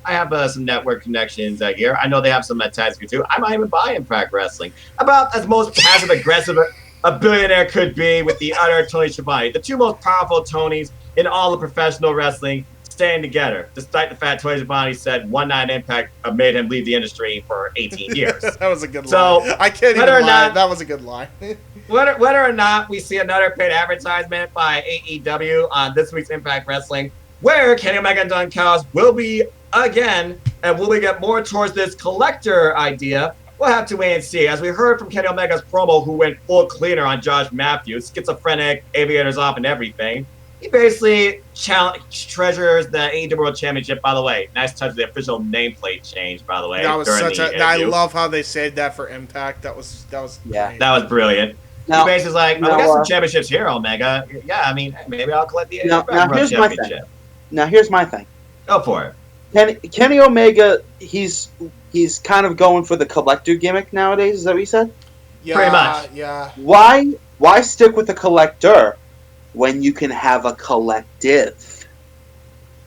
[SPEAKER 2] have some network connections here. I know they have some at Tazka too. I might even buy Impact Wrestling. About as most passive aggressive a billionaire could be with the utter Tony Schiavone. The two most powerful Tonys in all of professional wrestling staying together, despite the fact Tony Schiavone said one night Impact made him leave the industry for 18 years.
[SPEAKER 3] That was a good
[SPEAKER 2] So,
[SPEAKER 3] line. I can't even
[SPEAKER 2] whether or
[SPEAKER 3] lie.
[SPEAKER 2] not-
[SPEAKER 3] That was a good line.
[SPEAKER 2] Whether or not we see another paid advertisement by AEW on this week's Impact Wrestling, where Kenny Omega and Don Callis will be again, and will we get more towards this collector idea? We'll have to wait and see. As we heard from Kenny Omega's promo, who went full cleaner on Josh Matthews, schizophrenic, aviators off and everything, he basically treasures the AEW World Championship. By the way, nice touch of the official nameplate change, by the way.
[SPEAKER 3] That was
[SPEAKER 2] during
[SPEAKER 3] such
[SPEAKER 2] the
[SPEAKER 3] a. I
[SPEAKER 2] interview.
[SPEAKER 3] love how they saved that for Impact. That was
[SPEAKER 4] Yeah.
[SPEAKER 3] great.
[SPEAKER 2] That was brilliant.
[SPEAKER 4] Now,
[SPEAKER 2] He basically like, we
[SPEAKER 4] now,
[SPEAKER 2] got some championships here, Omega. Yeah, I mean, maybe I'll collect the
[SPEAKER 4] Now-
[SPEAKER 2] Impact
[SPEAKER 4] now
[SPEAKER 2] World
[SPEAKER 4] here's my
[SPEAKER 2] Championship.
[SPEAKER 4] now here's my thing.
[SPEAKER 2] Go for it.
[SPEAKER 4] Kenny Omega, he's kind of going for the collector gimmick nowadays. Is that what you said?
[SPEAKER 3] Yeah,
[SPEAKER 2] Pretty much.
[SPEAKER 3] Yeah.
[SPEAKER 4] Why stick with the collector when you can have a collective?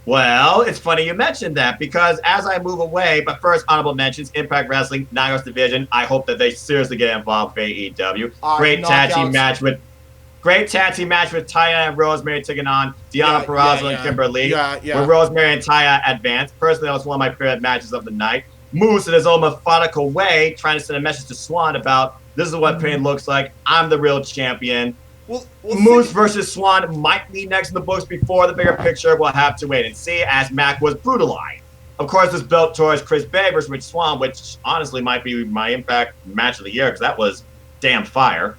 [SPEAKER 2] Well, it's funny you mentioned that because as I move away, but first honorable mentions, Impact Wrestling, Nago's division. I hope that they seriously get involved with AEW. Great tag team match with Taya and Rosemary taking on Deonna Purrazzo and Kimberly.
[SPEAKER 3] Yeah.
[SPEAKER 2] Where Rosemary and Taya advanced. Personally, that was one of my favorite matches of the night. Moose in his own methodical way, trying to send a message to Swan about this is what pain looks like. I'm the real champion.
[SPEAKER 3] Well,
[SPEAKER 2] Moose versus Swan might be next in the books before the bigger picture. We'll have to wait and see as Mac was brutalized. Of course, this built towards Chris Bay versus Rich Swann, which honestly might be my Impact match of the year because that was damn fire.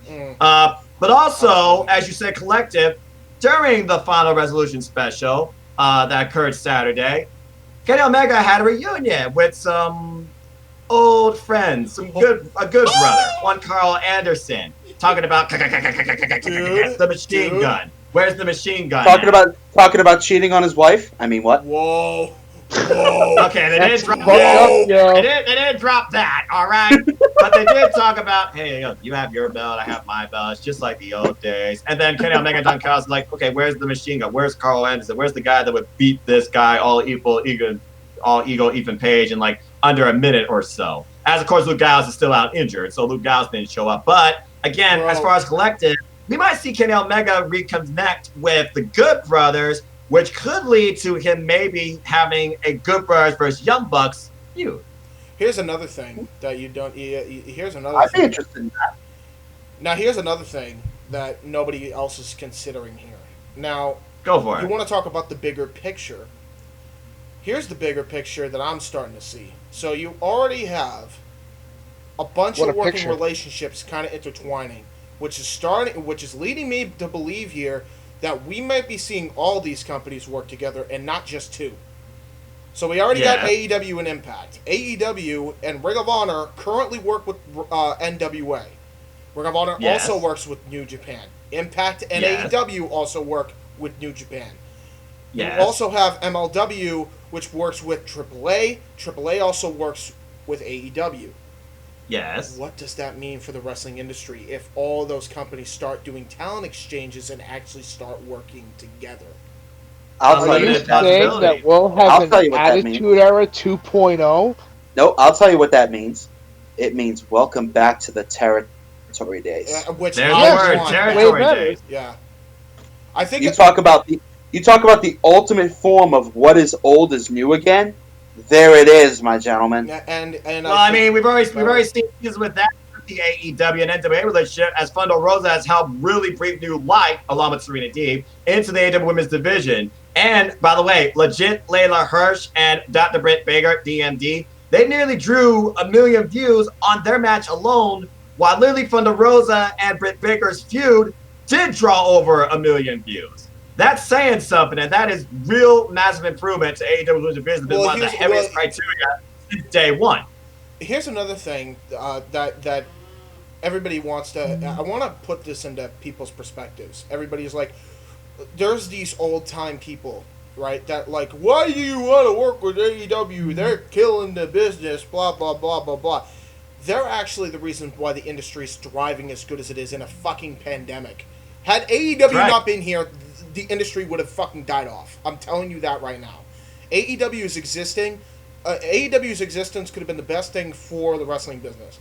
[SPEAKER 2] But also, as you said, collective, during the Final Resolution special that occurred Saturday, Kenny Omega had a reunion with some old friends, a good brother, one Carl Anderson, talking about the machine gun. Where's the machine gun?
[SPEAKER 4] Talking about cheating on his wife. I mean, what?
[SPEAKER 3] Whoa.
[SPEAKER 2] Okay, they didn't drop
[SPEAKER 7] Whoa.
[SPEAKER 2] that. They didn't drop that, all right? But they did talk about, hey, you have your belt, I have my belt. It's just like the old days. And then Kenny Omega and Don Callis like, okay, where's the machine gun? Where's Carl Anderson? Where's the guy that would beat this guy, all ego Ethan Page in like under a minute or so? As of course, Luke Gallows is still out injured, so Luke Gallows didn't show up. But again, as far as collective, we might see Kenny Omega reconnect with the Good Brothers, which could lead to him maybe having a Good Brothers versus Young Bucks feud.
[SPEAKER 3] Here's another thing that you don't. Here's another.
[SPEAKER 4] I'd be
[SPEAKER 3] thing.
[SPEAKER 4] interested in that.
[SPEAKER 3] Now, here's another thing that nobody else is considering here. Now,
[SPEAKER 2] Go for
[SPEAKER 3] you
[SPEAKER 2] it.
[SPEAKER 3] want to talk about the bigger picture. Here's the bigger picture that I'm starting to see. So you already have a bunch
[SPEAKER 7] What
[SPEAKER 3] of
[SPEAKER 7] a
[SPEAKER 3] working
[SPEAKER 7] picture.
[SPEAKER 3] relationships kind of intertwining, which is leading me to believe here that we might be seeing all these companies work together and not just two. So we already got AEW and Impact. AEW and Ring of Honor currently work with NWA. Ring of Honor also works with New Japan. Impact and AEW also work with New Japan. You also have MLW, which works with AAA. AAA also works with AEW.
[SPEAKER 2] Yes.
[SPEAKER 3] What does that mean for the wrestling industry if all those companies start doing talent exchanges and actually start working together?
[SPEAKER 4] I'll tell
[SPEAKER 7] Are
[SPEAKER 4] you
[SPEAKER 7] you
[SPEAKER 4] what that
[SPEAKER 7] saying
[SPEAKER 4] means.
[SPEAKER 7] that we'll
[SPEAKER 4] I'll
[SPEAKER 7] have
[SPEAKER 4] tell
[SPEAKER 7] an
[SPEAKER 4] you what that means.
[SPEAKER 7] Attitude Era 2.0?
[SPEAKER 4] No, I'll tell you what that means. It means welcome back to the territory days.
[SPEAKER 3] Which
[SPEAKER 2] There's
[SPEAKER 3] I
[SPEAKER 2] the word,
[SPEAKER 3] want.
[SPEAKER 2] territory
[SPEAKER 7] Way better.
[SPEAKER 2] days.
[SPEAKER 3] Yeah. I think
[SPEAKER 4] You talk about the ultimate form of what is old is new again. There it is, my gentlemen.
[SPEAKER 3] and
[SPEAKER 2] Well, I mean, we've already seen things with that the AEW and NWA relationship as Thunder Rosa has helped really breathe new life, along with Serena Deeb, into the AEW Women's Division. And by the way, legit Layla Hirsch and Dr. Britt Baker, DMD, they nearly drew 1 million views on their match alone, while Lily Thunder Rosa and Britt Baker's feud did draw over 1 million views. That's saying something, and that is real massive improvement to AEW's business. Well, one of the heaviest criteria since day one.
[SPEAKER 3] Here's another thing that everybody wants to. I want to put this into people's perspectives. Everybody's like, there's these old time people, right? That like, why do you want to work with AEW? They're killing the business. Blah blah blah blah blah. They're actually the reason why the industry is thriving as good as it is in a fucking pandemic. Had AEW not been here, the industry would have fucking died off. I'm telling you that right now. AEW's existence could have been the best thing for the wrestling business.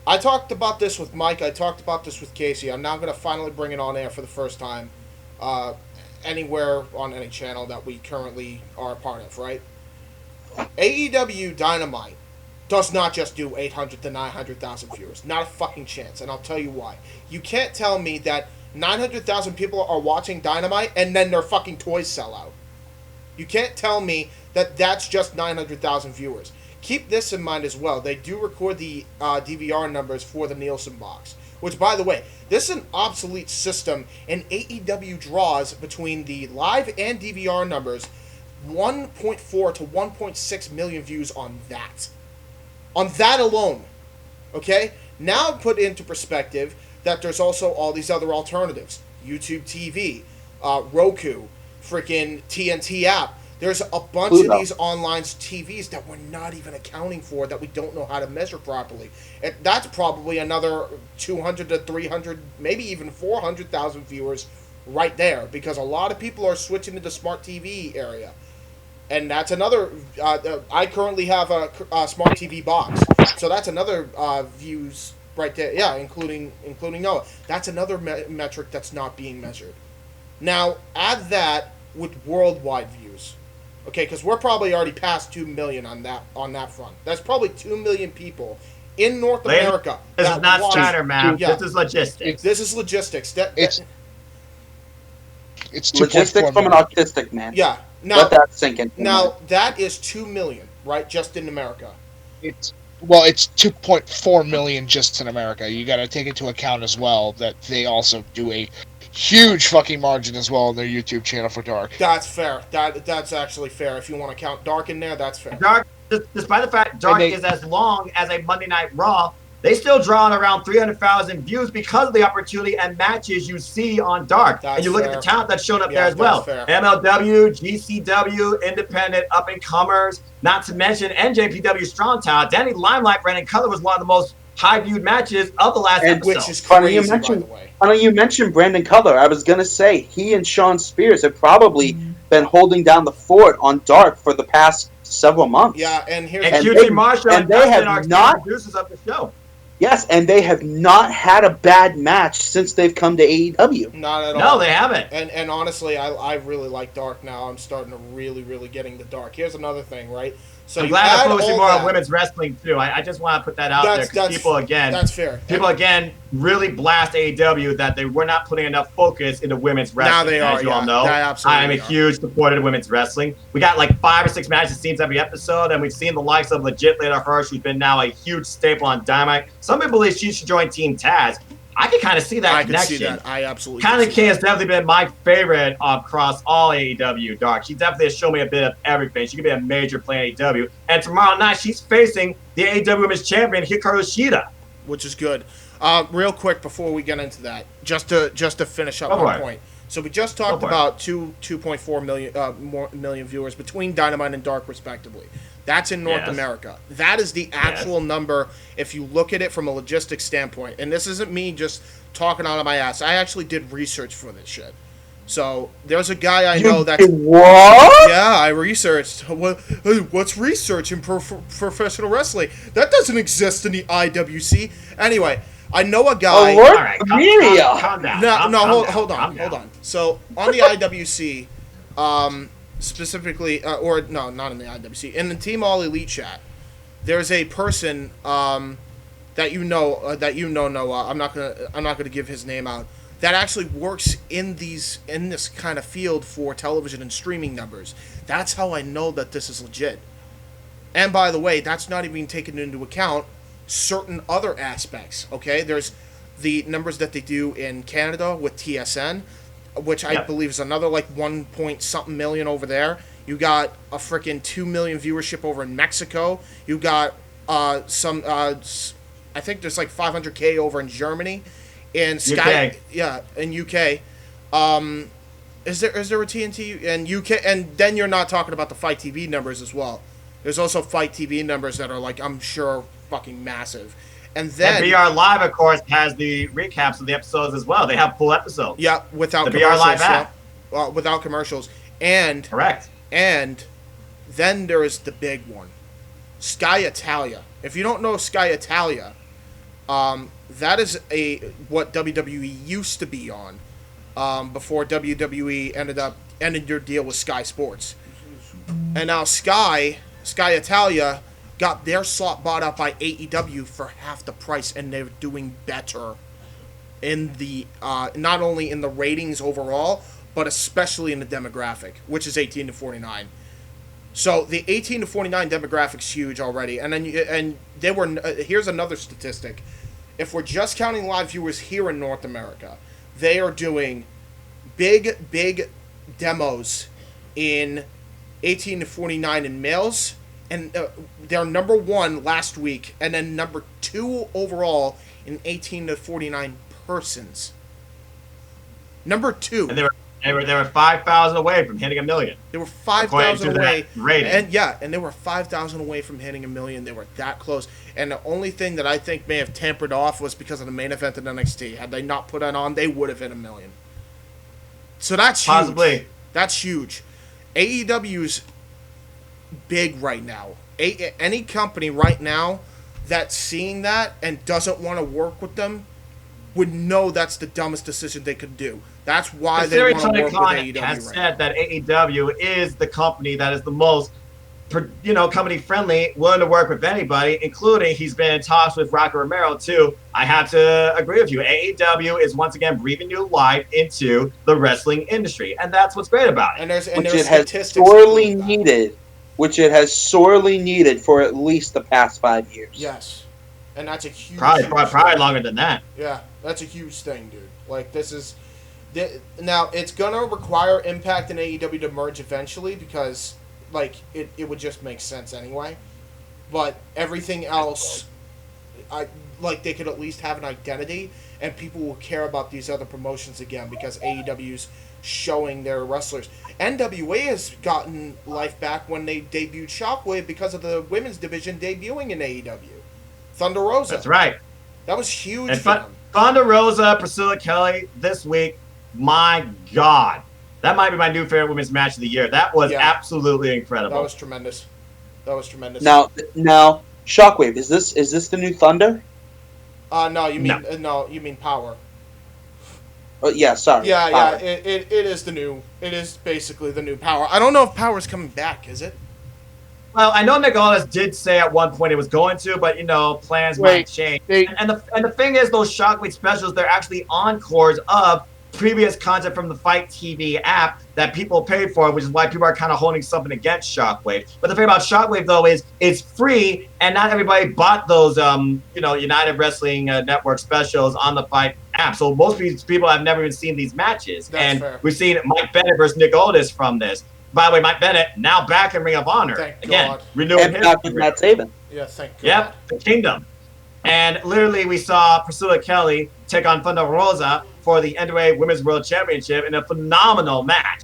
[SPEAKER 3] I talked about this with Mike. I talked about this with Casey. I'm now going to finally bring it on air for the first time anywhere on any channel that we currently are a part of, right? AEW Dynamite does not just do 800 to 900,000 viewers. Not a fucking chance, and I'll tell you why. You can't tell me that 900,000 people are watching Dynamite and then their fucking toys sell out. You can't tell me that that's just 900,000 viewers. Keep this in mind as well. They do record the DVR numbers for the Nielsen box, which, by the way, this is an obsolete system, and AEW draws between the live and DVR numbers 1.4 to 1.6 million views on that. On that alone. Okay? Now put into perspective that there's also all these other alternatives. YouTube TV, Roku, freaking TNT app. There's a bunch of these online TVs that we're not even accounting for, that we don't know how to measure properly. And that's probably another 200 to 300, maybe even 400,000 viewers right there, because a lot of people are switching to the smart TV area. And that's another, I currently have a smart TV box, so that's another views right there. Yeah, including Noah. That's another metric that's not being measured. Now, add that with worldwide views. Okay, because we're probably already past 2 million on that front. That's probably 2 million people in North America.
[SPEAKER 2] This is not Steiner math. Yeah. This is logistics.
[SPEAKER 3] This is logistics.
[SPEAKER 7] It's
[SPEAKER 4] logistics from an autistic man.
[SPEAKER 3] Yeah. Now,
[SPEAKER 4] let that sink in.
[SPEAKER 3] Now, that is 2 million, right, just in America.
[SPEAKER 7] It's 2.4 million just in America. You got to take into account as well that they also do a huge fucking margin as well on their YouTube channel for Dark.
[SPEAKER 3] That's fair. That's actually fair. If you want to count Dark in there, that's fair.
[SPEAKER 2] Dark, despite the fact Dark is as long as a Monday Night Raw, they still draw on around 300,000 views because of the opportunity and matches you see on Dark. And you look at the talent that's shown up there as well.
[SPEAKER 3] Fair.
[SPEAKER 2] MLW, GCW, independent up-and-comers, not to mention NJPW Strong Talent. Danny Limelight, Brandon Cutler was one of the most high-viewed matches of the last episode.
[SPEAKER 3] Which is crazy, by the way.
[SPEAKER 4] Funny you mentioned Brandon Cutler. I was going to say, he and Sean Spears have probably been holding down the fort on Dark for the past several months.
[SPEAKER 3] Yeah, and here's...
[SPEAKER 2] And QT Marshall and they have not... producers of the show.
[SPEAKER 4] Yes, and they have not had a bad match since they've come to AEW.
[SPEAKER 3] Not at all.
[SPEAKER 2] No, they haven't.
[SPEAKER 3] And honestly, I really like Dark now. I'm starting to really, really getting the Dark. Here's another thing, right? So
[SPEAKER 2] I'm glad I'm focusing more on women's wrestling, too. I just want to put that out there because people, again...
[SPEAKER 3] That's fair.
[SPEAKER 2] People, again, really blast AEW that they were not putting enough focus into women's wrestling.
[SPEAKER 3] Now they are,
[SPEAKER 2] as you all know. I am a huge supporter of women's wrestling. We got like 5 or 6 matches, it seems, every episode, and we've seen the likes of legit Layla Hirsch, who's been now a huge staple on Dynamite. Some people believe she should join Team Taz. I can kind of see that connection.
[SPEAKER 3] I can see that. I absolutely
[SPEAKER 2] Kind of King has definitely been my favorite across all AEW Dark. She definitely has shown me a bit of everything. She could be a major player in AEW. And tomorrow night, she's facing the AEW Women's Champion, Hikaru Shida.
[SPEAKER 3] Which is good. Real quick before we get into that, just to finish up my point. So we just talked about 2.4 million viewers between Dynamite and Dark, respectively. That's in North America. That is the actual number if you look at it from a logistics standpoint. And this isn't me just talking out of my ass. I actually did research for this shit. So there's a guy I know that's...
[SPEAKER 4] What?
[SPEAKER 3] Yeah, I researched. What's research in professional wrestling? That doesn't exist in the IWC. Anyway, I know a guy...
[SPEAKER 2] All right, calm down.
[SPEAKER 3] Hold on. So on the IWC... specifically, or no, not in the IWC, in the Team All Elite chat, there's a person that you know, Noah. I'm not gonna give his name out. that actually works in this kind of field for television and streaming numbers. That's how I know that this is legit. And by the way, that's not even taken into account certain other aspects. Okay, there's the numbers that they do in Canada with TSN, which I believe is another like 1 point something million over there. You got a freaking 2 million viewership over in Mexico. You got I think there's like 500K over in Germany. In Sky,
[SPEAKER 2] UK.
[SPEAKER 3] yeah, in UK. Is there a TNT in UK? And then you're not talking about the Fight TV numbers as well. There's also Fight TV numbers that are like, I'm sure, fucking massive. And then
[SPEAKER 2] BR Live, of course, has the recaps of the episodes as well. They have full episodes.
[SPEAKER 3] Yeah, without
[SPEAKER 2] the
[SPEAKER 3] commercials.
[SPEAKER 2] BR Live app.
[SPEAKER 3] Without commercials. And
[SPEAKER 2] Correct.
[SPEAKER 3] And then there is the big one, Sky Italia. If you don't know Sky Italia, that is what WWE used to be on before WWE ended their deal with Sky Sports. And now Sky Italia got their slot bought up by AEW for half the price, and they're doing better in the not only in the ratings overall, but especially in the demographic, which is 18 to 49. So the 18 to 49 demographic's huge already, and they were. Here's another statistic: if we're just counting live viewers here in North America, they are doing big demos in 18 to 49 in males, and they're number 1 last week, and then number 2 overall in 18 to 49 persons. Number 2.
[SPEAKER 2] And they were 5,000 away from hitting 1 million.
[SPEAKER 3] They were 5,000 away,
[SPEAKER 2] rating.
[SPEAKER 3] and they were 5,000 away from hitting 1 million. They were that close. And the only thing that I think may have tempered off was because of the main event in NXT. Had they not put that on, they would have hit 1 million. So that's
[SPEAKER 2] Possibly.
[SPEAKER 3] huge. That's huge. AEW's big right now. Any company right now that's seeing that and doesn't want to work with them would know that's the dumbest decision they could do. That's why they want to work with AEW
[SPEAKER 2] has
[SPEAKER 3] right
[SPEAKER 2] said that AEW is the company that is the most, company friendly, willing to work with anybody, including he's been in talks with Rocky Romero too. I have to agree with you. AEW is once again breathing new life into the wrestling industry, and that's what's great about it.
[SPEAKER 3] Which
[SPEAKER 4] it has sorely needed for at least the past 5 years.
[SPEAKER 3] Yes, and that's a huge.
[SPEAKER 2] Probably longer than that.
[SPEAKER 3] Yeah, that's a huge thing, dude. Like this is. Now it's gonna require Impact and AEW to merge eventually because, like, it would just make sense anyway. But everything else, they could at least have an identity, and people will care about these other promotions again because AEW's showing their wrestlers. NWA has gotten life back when they debuted Shockwave because of the women's division debuting in AEW. Thunder Rosa.
[SPEAKER 2] That's right.
[SPEAKER 3] That was huge.
[SPEAKER 2] And Thunder Rosa, Priscilla Kelly this week. My God, that might be my new favorite women's match of the year. That was absolutely incredible.
[SPEAKER 3] That was tremendous.
[SPEAKER 4] Now, Shockwave, is this the new Thunder?
[SPEAKER 3] No, you mean Power.
[SPEAKER 4] Oh yeah, sorry.
[SPEAKER 3] Yeah,
[SPEAKER 4] Power.
[SPEAKER 3] it is the new. It is basically the new Power. I don't know if Power's coming back. Is it?
[SPEAKER 2] Well, I know Nick Aldis did say at one point it was going to, but plans might change. And the thing is, those Shockwave specials, they're actually encores of previous content from the Fight TV app that people paid for, which is why people are kind of holding something against Shockwave. But the thing about Shockwave, though, is it's free, and not everybody bought those, United Wrestling Network specials on the Fight app. So most of these people have never even seen these matches.
[SPEAKER 3] That's fair.
[SPEAKER 2] We've seen Mike Bennett versus Nick Aldis from this. By the way, Mike Bennett now back in Ring of Honor.
[SPEAKER 3] Thank
[SPEAKER 2] again,
[SPEAKER 3] God.
[SPEAKER 2] renewing his
[SPEAKER 4] Matt Taven.
[SPEAKER 3] Yeah, thank God.
[SPEAKER 2] Yep, the Kingdom. And literally, we saw Priscilla Kelly take on Thunder Rosa for the NWA Women's World Championship in a phenomenal match.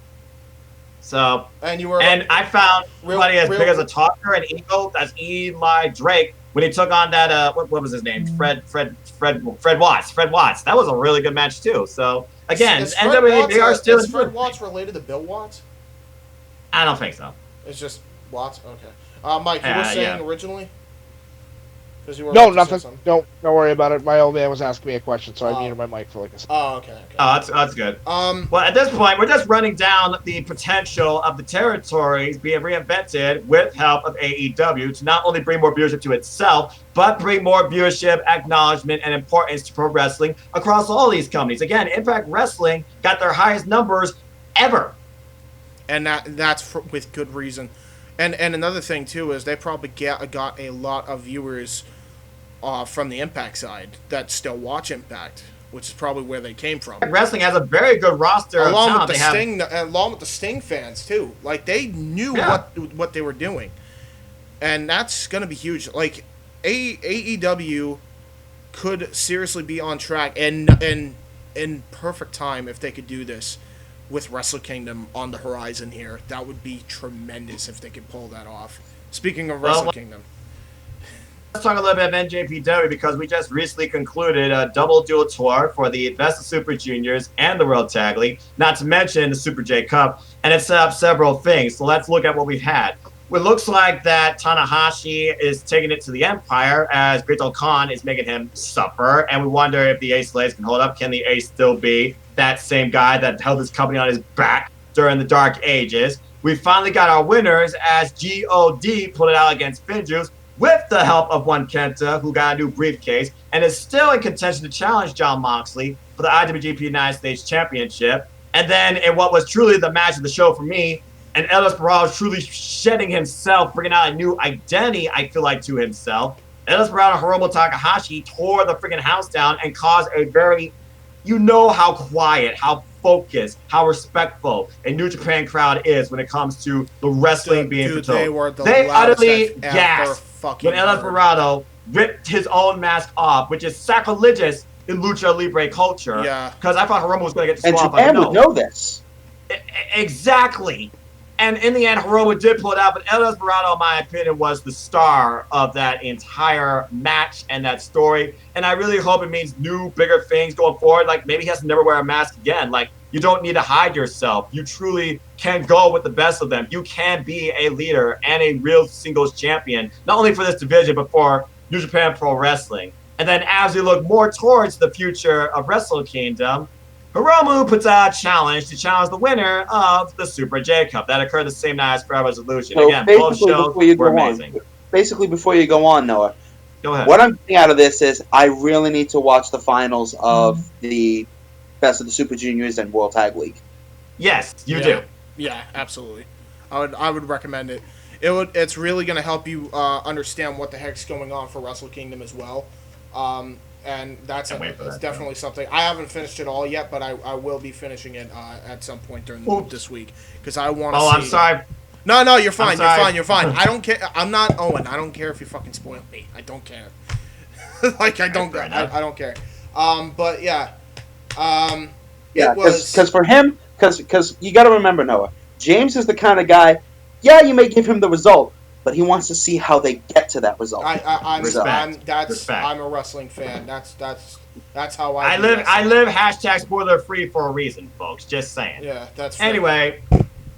[SPEAKER 2] So, and I found somebody as big as a talker and ego as Eli Drake when he took on that what was his name? Fred Watts. Fred Watts. That was a really good match too. So again, NWA they are still.
[SPEAKER 3] Is Fred Watts related to Bill Watts?
[SPEAKER 2] I don't think so.
[SPEAKER 3] It's just Watts. Okay. Mike, you were saying originally.
[SPEAKER 7] No, nothing. Don't worry about it. My old man was asking me a question, so I muted my mic for like a second.
[SPEAKER 3] Oh, okay.
[SPEAKER 2] Oh, that's good. Well, at this point, we're just running down the potential of the territories being reinvented with help of AEW to not only bring more viewership to itself, but bring more viewership, acknowledgement, and importance to pro wrestling across all these companies. Again, Impact Wrestling got their highest numbers ever.
[SPEAKER 3] And that's with good reason. And another thing, too, is they probably got a lot of viewers from the Impact side that still watch Impact, which is probably where they came from.
[SPEAKER 2] Wrestling has a very good roster
[SPEAKER 3] along with the Sting fans, too. Like, they knew what they were doing. And that's going to be huge. Like, AEW could seriously be on track and in perfect time if they could do this. With Wrestle Kingdom on the horizon here, that would be tremendous if they could pull that off. Speaking of Wrestle Kingdom,
[SPEAKER 2] let's talk a little bit about NJPW because we just recently concluded a double dual tour for the Best of Super Juniors and the World Tag League, not to mention the Super J Cup, and it set up several things. So let's look at what we've had. It looks like that Tanahashi is taking it to the Empire as Great Khan is making him suffer, and we wonder if the Ace Slaves can hold up. Can the Ace still be that same guy that held his company on his back during the Dark Ages? We finally got our winners as God pulled it out against Finjuice with the help of One Kenta, who got a new briefcase and is still in contention to challenge Jon Moxley for the IWGP United States Championship. And then in what was truly the match of the show for me, and El Desperado truly shedding himself, bringing out a new identity, I feel like, to himself. El Desperado Hiromu Takahashi tore the freaking house down and caused a very, you know how quiet, how focused, how respectful a New Japan crowd is when it comes to the wrestling being portrayed. They utterly gasped when El Desperado ripped his own mask off, which is sacrilegious in Lucha Libre culture.
[SPEAKER 3] Yeah.
[SPEAKER 2] Because I thought Hiromu was going to get
[SPEAKER 4] And
[SPEAKER 2] disqualified.
[SPEAKER 4] Japan would know this.
[SPEAKER 2] Exactly. And in the end, Hiromu did pull it out, but El Desperado, in my opinion, was the star of that entire match and that story. And I really hope it means new, bigger things going forward. Like, maybe he has to never wear a mask again. Like, you don't need to hide yourself. You truly can go with the best of them. You can be a leader and a real singles champion, not only for this division, but for New Japan Pro Wrestling. And then as we look more towards the future of Wrestle Kingdom, Hiromu puts out a challenge to challenge the winner of the Super J Cup. That occurred the same night as Forever Resolution.
[SPEAKER 4] So
[SPEAKER 2] again, both shows were amazing.
[SPEAKER 4] Basically, before you go on, Noah,
[SPEAKER 2] go ahead.
[SPEAKER 4] What I'm getting out of this is I really need to watch the finals of the Best of the Super Juniors and World Tag League.
[SPEAKER 2] Yes, you do.
[SPEAKER 3] Yeah, absolutely. I would recommend it. It's really going to help you understand what the heck's going on for Wrestle Kingdom as well. And that's definitely something. I haven't finished it all yet, but I will be finishing it at some point during this week because I want to see.
[SPEAKER 2] Oh, I'm sorry.
[SPEAKER 3] No, you're fine. You're fine. I don't care. I'm not Owen. I don't care if you fucking spoil me. I don't care. Like I don't care. But yeah.
[SPEAKER 4] Yeah, because for him, because you got to remember, Noah, James is the kind of guy. Yeah, you may give him the result, but he wants to see how they get to that result.
[SPEAKER 3] I'm a wrestling fan. That's how
[SPEAKER 2] I live. I live #spoiler-free for a reason, folks. Just saying.
[SPEAKER 3] Yeah, that's fair.
[SPEAKER 2] Anyway,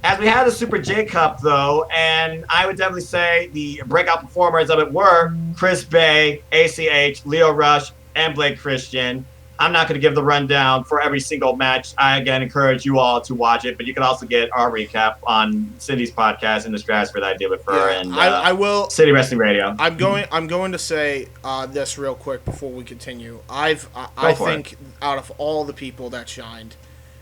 [SPEAKER 2] as we had the Super J Cup though, and I would definitely say the breakout performers of it were Chris Bay, ACH, Leo Rush, and Blake Christian. I'm not going to give the rundown for every single match. I, again, encourage you all to watch it, but you can also get our recap on Cindy's podcast in the Stratosphere that I did with her and
[SPEAKER 3] I will
[SPEAKER 2] City Wrestling Radio.
[SPEAKER 3] I'm going to say this real quick before we continue. I think out of all the people that shined,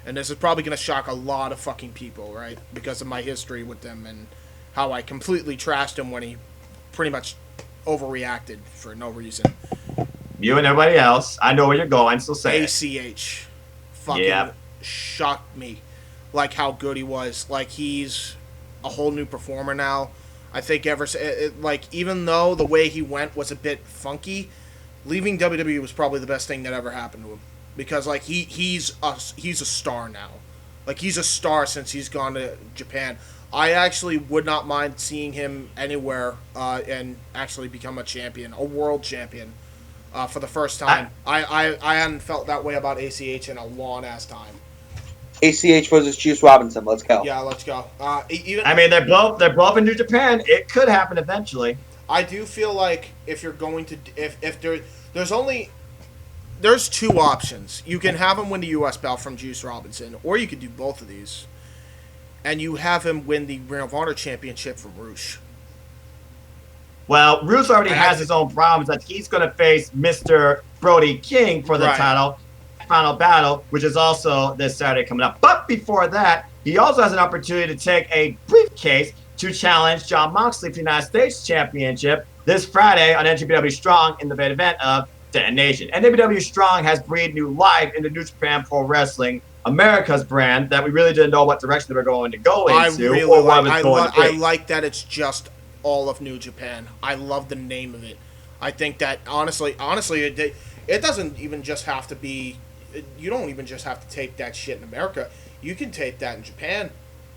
[SPEAKER 3] and this is probably going to shock a lot of fucking people, right? Because of my history with them and how I completely trashed him when he pretty much overreacted for no reason.
[SPEAKER 2] You and everybody else. I know where you're going, so say
[SPEAKER 3] ACH fucking shocked me. Like how good he was. Like he's a whole new performer now. I think even though the way he went was a bit funky, leaving WWE was probably the best thing that ever happened to him. Because like he's a star now. Like he's a star since he's gone to Japan. I actually would not mind seeing him anywhere and actually become a champion, a world champion. For the first time. I hadn't felt that way about ACH in a long-ass time.
[SPEAKER 4] ACH versus Juice Robinson. Let's go.
[SPEAKER 3] Yeah, let's go.
[SPEAKER 2] I mean, they're both in New Japan. It could happen eventually.
[SPEAKER 3] I do feel like if you're going to if there's two options. You can have him win the U.S. belt from Juice Robinson, or you could do both of these, and you have him win the Ring of Honor Championship from Roosh.
[SPEAKER 2] Well, Roosh already has his own problems that he's going to face Mr. Brody King for the title, final battle, which is also this Saturday coming up. But before that, he also has an opportunity to take a briefcase to challenge Jon Moxley for the United States Championship this Friday on NJPW Strong in the main event of Detonation. NJPW Strong has breathed new life into New Japan Pro Wrestling, America's brand that we really didn't know what direction they were going to go into.
[SPEAKER 3] I like that it's just all of New Japan. I love the name of it. I think that honestly, it doesn't even just have to be. You don't even just have to tape that shit in America. You can tape that in Japan.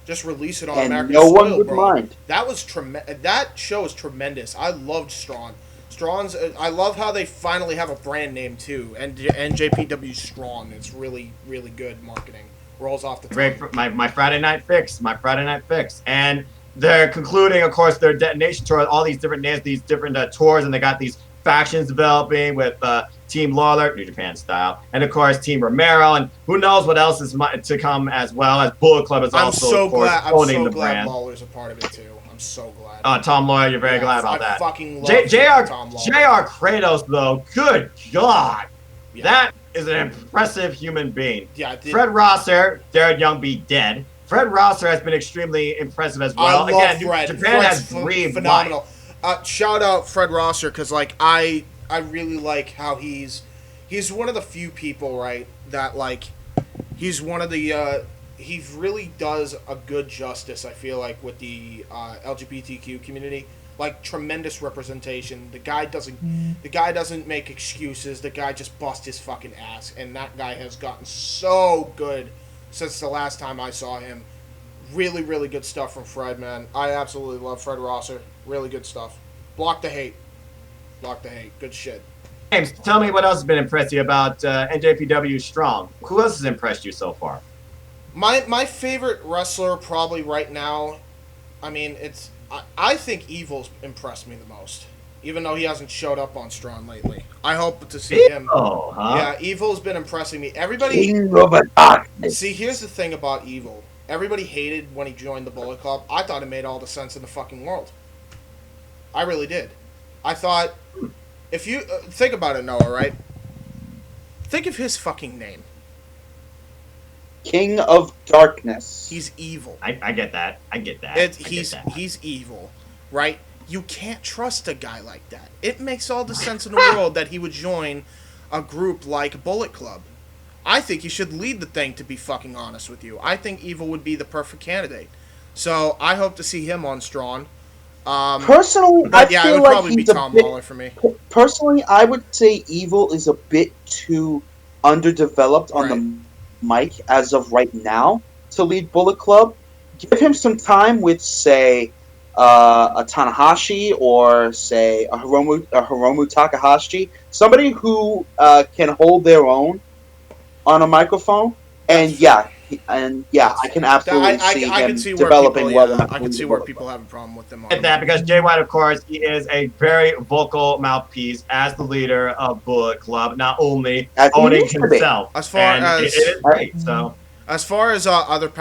[SPEAKER 3] Just release it on American soil, bro. No one would mind. That was That show is tremendous. I loved Strong. I love how they finally have a brand name too. And NJPW Strong. It's really, really good marketing. Rolls off the tongue.
[SPEAKER 2] My Friday night fix. And they're concluding, of course, their Detonation tour. All these different names, these different tours, and they got these factions developing with Team Lawler, New Japan style, and of course Team Romero, and who knows what else is to come as well. As Bullet Club is also, of course, owning the brand.
[SPEAKER 3] Lawler's a part of it too. I'm so glad.
[SPEAKER 2] Tom Lawler, you're very glad about that.
[SPEAKER 3] I fucking love Tom Lawler.
[SPEAKER 2] JR Kratos, though, good God, that is an impressive human being.
[SPEAKER 3] Yeah,
[SPEAKER 2] Fred Rosser, Jared Young be dead. Fred Rosser has been extremely impressive as well.
[SPEAKER 3] I love Fred.
[SPEAKER 2] Japan has breathed
[SPEAKER 3] phenomenal. Shout out Fred Rosser, because like I really like how he's one of the few people, right, that like he's one of the he really does a good justice, I feel like, with the LGBTQ community. Like, tremendous representation. The guy doesn't make excuses. The guy just busts his fucking ass, and that guy has gotten so good since the last time I saw him. Really, really good stuff from Fred, man. I absolutely love Fred Rosser. Really good stuff. Block the hate. Good shit.
[SPEAKER 2] James, tell me what else has been impressed you about NJPW Strong. Who else has impressed you so far?
[SPEAKER 3] My favorite wrestler probably right now, I mean, I think Evil's impressed me the most, even though he hasn't showed up on Strong lately. I hope to see him.
[SPEAKER 2] Huh?
[SPEAKER 3] Yeah, Evil's been impressing me. Everybody. See, here's the thing about Evil. Everybody hated when he joined the Bullet Club. I thought it made all the sense in the fucking world. I really did. I thought, if you think about it, Noah, right? Think of his fucking name.
[SPEAKER 4] King of Darkness.
[SPEAKER 3] He's evil.
[SPEAKER 2] I get that.
[SPEAKER 3] He's evil, right? You can't trust a guy like that. It makes all the sense in the world that he would join a group like Bullet Club. I think he should lead the thing, to be fucking honest with you. I think Evil would be the perfect candidate. So I hope to see him on Strong.
[SPEAKER 4] Personally, I feel
[SPEAKER 3] it would
[SPEAKER 4] like
[SPEAKER 3] probably be Tom Lawler for me.
[SPEAKER 4] Personally, I would say Evil is a bit too underdeveloped on the mic as of right now to lead Bullet Club. Give him some time with, say, a Tanahashi or, say, a Hiromu Takahashi. Somebody who can hold their own on a microphone. And I can absolutely see him developing well enough.
[SPEAKER 3] I can see where people have a problem with them.
[SPEAKER 2] Get that, because Jay White, of course, he is a very vocal mouthpiece as the leader of Bullet Club, not only owning himself.
[SPEAKER 3] As far as
[SPEAKER 2] it is great, so.
[SPEAKER 3] As far as other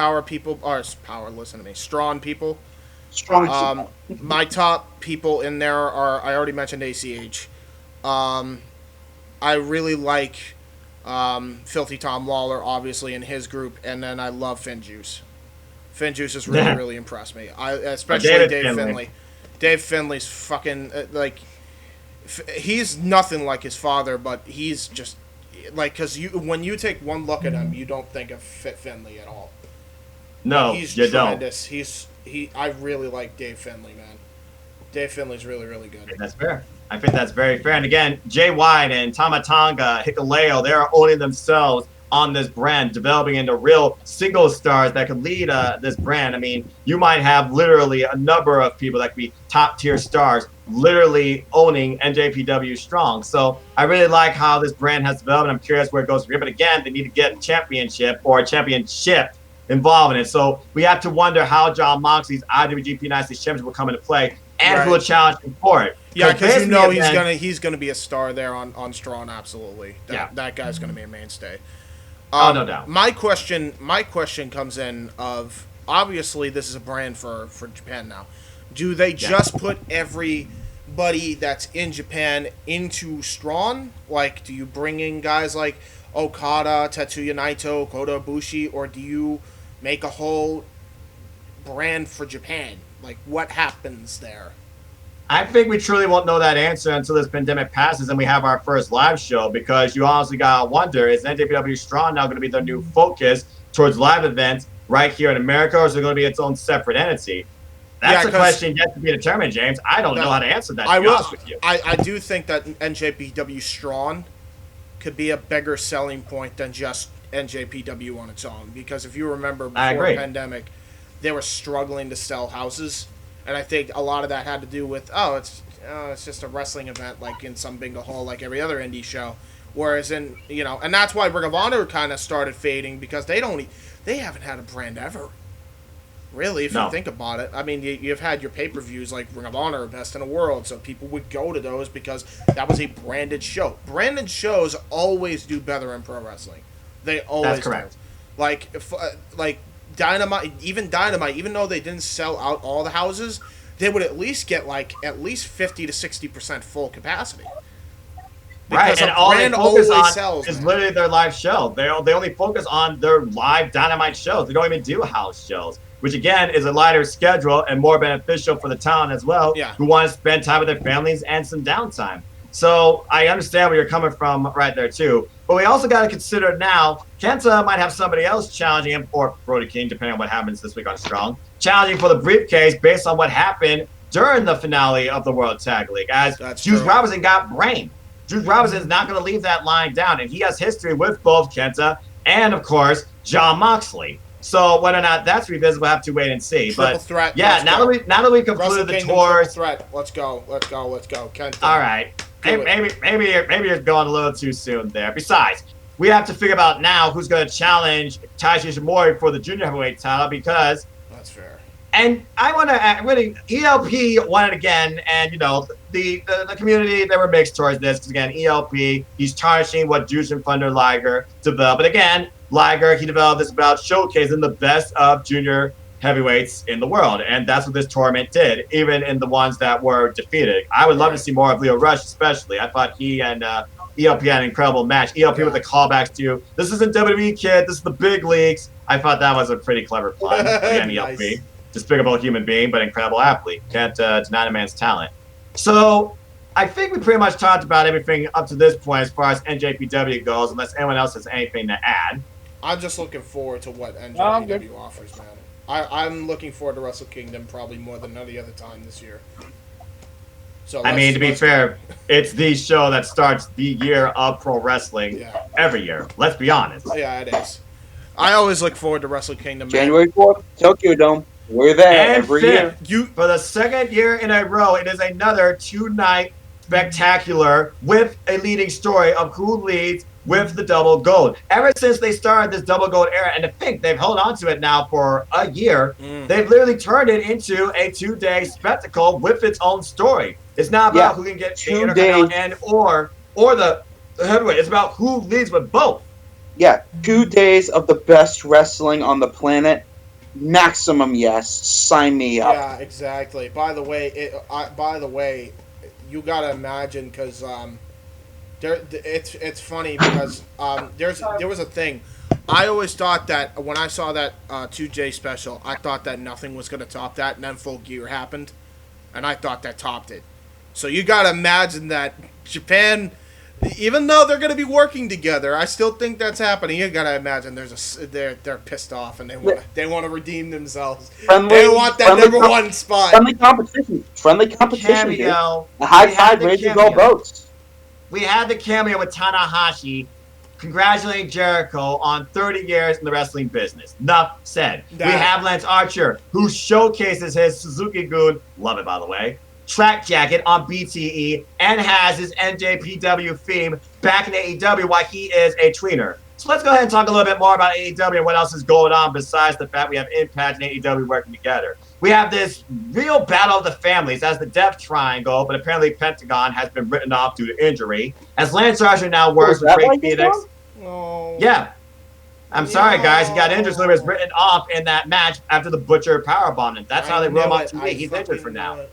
[SPEAKER 3] strong people. My top people in there are, I already mentioned ACH. I really like Filthy Tom Lawler, obviously, in his group, and then I love Finjuice. Finjuice has really, really impressed me. Especially Dave Finlay. Dave Finlay's fucking, he's nothing like his father, but he's just, because when you take one look at him, you don't think of Finlay at all.
[SPEAKER 2] No,
[SPEAKER 3] he's
[SPEAKER 2] you
[SPEAKER 3] tremendous. I really like Dave Finlay, man. Dave Finlay's really, really good.
[SPEAKER 2] That's fair. I think that's very fair. And again, Jay White and Tama Tonga, Hikuleo, they're owning themselves on this brand, developing into real single stars that could lead this brand. I mean, you might have literally a number of people that could be top tier stars literally owning NJPW Strong. So I really like how this brand has developed, and I'm curious where it goes from here. But again, they need to get a championship involved in it. So we have to wonder how Jon Moxley's IWGP United States Championship will come into play and who will challenge him for it.
[SPEAKER 3] Yeah, because you know
[SPEAKER 2] then,
[SPEAKER 3] he's gonna be a star there on Strawn. Absolutely, that guy's gonna be a mainstay.
[SPEAKER 2] No doubt.
[SPEAKER 3] My question comes in of, obviously this is a brand for Japan now. Do they just put everybody that's in Japan into Strawn? Like, do you bring in guys like Okada, Tetsuya Naito, Kota Ibushi, or do you make a whole brand for Japan? Like, what happens there?
[SPEAKER 2] I think we truly won't know that answer until this pandemic passes and we have our first live show, because you honestly gotta wonder, is NJPW Strong now going to be their new focus towards live events right here in America, or is it going to be its own separate entity? That's a question yet to be determined, James. I don't know how to answer that, to be honest with you.
[SPEAKER 3] I do think that NJPW Strong could be a bigger selling point than just NJPW on its own, because if you remember before the pandemic, they were struggling to sell houses. And I think a lot of that had to do with, it's just a wrestling event like in some bingo hall like every other indie show. Whereas and that's why Ring of Honor kind of started fading, because they haven't had a brand ever. Really, if you think about it. I mean, you've had your pay-per-views like Ring of Honor, Best in the World, so people would go to those because that was a branded show. Branded shows always do better in pro wrestling. They always do. Like Dynamite, even though they didn't sell out all the houses, they would at least get at least 50 to 60% full capacity.
[SPEAKER 2] Because and all they focus on is literally their live show. They only focus on their live Dynamite shows. They don't even do house shows, which again is a lighter schedule and more beneficial for the talent as well, who want to spend time with their families and some downtime. So I understand where you're coming from right there too. But we also got to consider now, Kenta might have somebody else challenging him, or Brody King, depending on what happens this week on Strong, challenging for the briefcase based on what happened during the finale of the World Tag League, as Juice Robinson got brained. Juice Robinson is not going to leave that line down, and he has history with both Kenta and, of course, Jon Moxley. So whether or not that's revisited, we'll have to wait and see.
[SPEAKER 3] Triple threat.
[SPEAKER 2] Yeah, now that we concluded the tours.
[SPEAKER 3] Threat. Let's go. Kenta.
[SPEAKER 2] All right. Maybe you're going a little too soon there. Besides, we have to figure out now who's going to challenge Taiji Ishimori for the junior heavyweight title, because
[SPEAKER 3] that's fair.
[SPEAKER 2] And I want to really, ELP won it again, and the community, they were mixed towards this, because again, ELP, he's tarnishing what Jushin Thunder Liger developed. But again, Liger, he developed this about showcasing the best of junior heavyweights in the world, and that's what this tournament did, even in the ones that were defeated. I would love to see more of Leo Rush, especially. I thought he and ELP had an incredible match. ELP with the callbacks to, this isn't WWE, kid, this is the big leagues. I thought that was a pretty clever pun. Again, ELP. Despicable human being, but incredible athlete. Can't deny a man's talent. So I think we pretty much talked about everything up to this point as far as NJPW goes, unless anyone else has anything to add.
[SPEAKER 3] I'm just looking forward to what NJPW offers, man. I'm looking forward to Wrestle Kingdom probably more than any other time this year. So
[SPEAKER 2] I mean, to be fair, it's the show that starts the year of pro wrestling every year. Let's be honest.
[SPEAKER 3] Yeah, it is. I always look forward to Wrestle Kingdom.
[SPEAKER 4] January 4th, Tokyo Dome. We're there every year.
[SPEAKER 2] For the second year in a row, it is another 2-night spectacular with a leading story of who leads with the double gold. Ever since they started this double gold era, and to think they've held on to it now for a year, they've literally turned it into a 2-day spectacle with its own story. It's not about who can get 2 days and or the heavyweight. It's about who leads with both.
[SPEAKER 4] Yeah, 2 days of the best wrestling on the planet. Maximum yes. Sign me up.
[SPEAKER 3] Yeah, exactly. By the way, you gotta imagine, because it's funny because there was a thing. I always thought that when I saw that 2J special, I thought that nothing was gonna top that, and then Full Gear happened, and I thought that topped it. So you gotta imagine that Japan, even though they're going to be working together, I still think that's happening. You got to imagine they're pissed off and they want to redeem themselves. They want that number one spot.
[SPEAKER 4] Friendly competition.
[SPEAKER 2] Cameo.
[SPEAKER 4] The high tide raises all boats.
[SPEAKER 2] We had the cameo with Tanahashi congratulating Jericho on 30 years in the wrestling business. Enough said. We have Lance Archer, who showcases his Suzuki-gun, love it by the way, track jacket on BTE, and has his NJPW theme back in AEW while he is a tweener. So let's go ahead and talk a little bit more about AEW and what else is going on besides the fact we have Impact and AEW working together. We have this real battle of the families as the Death Triangle, but apparently Pentagon has been written off due to injury. As Lance Archer now works with Ray Phoenix.
[SPEAKER 3] Oh.
[SPEAKER 2] Yeah. I'm sorry, guys. He got injured, so he was written off in that match after the Butcher powerbombed him. That's how they roll him up to me. He's injured for now.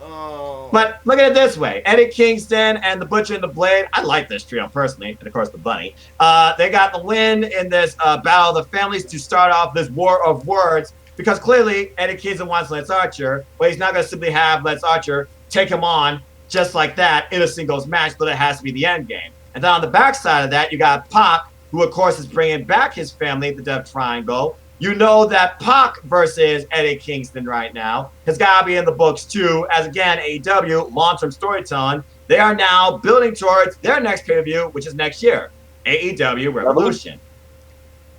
[SPEAKER 3] Oh.
[SPEAKER 2] But look at it this way. Eddie Kingston and the Butcher and the Blade. I like this trio personally, and of course the Bunny. They got the win in this battle of the families to start off this war of words, because clearly Eddie Kingston wants Lance Archer, but he's not going to simply have Lance Archer take him on just like that in a singles match, but it has to be the end game. And then on the backside of that, you got Pac, who of course is bringing back his family, the Death Triangle. You know that Pac versus Eddie Kingston right now has got to be in the books too, as again, AEW, long-term storytelling. They are now building towards their next pay-per-view, which is next year, AEW Revolution.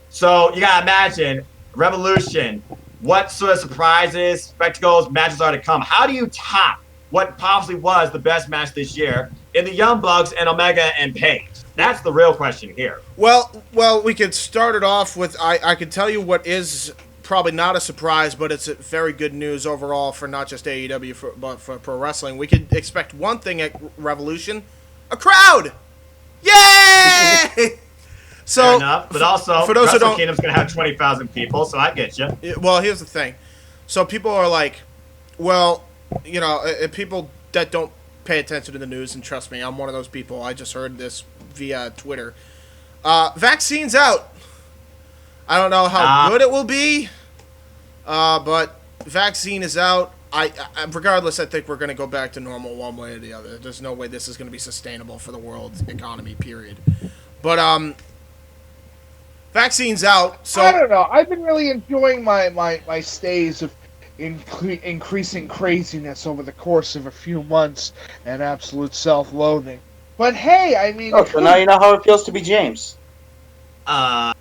[SPEAKER 2] So you got to imagine, Revolution, what sort of surprises, spectacles, matches are to come. How do you top what possibly was the best match this year in the Young Bucks and Omega and Page? That's the real question here.
[SPEAKER 3] Well, we could start it off with, I could tell you what is probably not a surprise, but it's a very good news overall for not just AEW, but for pro wrestling. We could expect one thing at Revolution, a crowd! Yay! So,
[SPEAKER 2] fair enough, but also,
[SPEAKER 3] for those who
[SPEAKER 2] Wrestle
[SPEAKER 3] don't,
[SPEAKER 2] Kingdom's going to have 20,000 people, so I get you.
[SPEAKER 3] Well, here's the thing. So people are like, well, you know, people that don't pay attention to the news, and trust me, I'm one of those people. I just heard this via Twitter. Vaccine's out. I don't know how good it will be, but vaccine is out. I regardless, I think we're going to go back to normal one way or the other. There's no way this is going to be sustainable for the world economy, period. But vaccine's out, so
[SPEAKER 7] I don't know. I've been really enjoying my stays of increasing craziness over the course of a few months and absolute self-loathing. But hey, I mean...
[SPEAKER 4] Oh, so now you know how it feels to be James.
[SPEAKER 7] More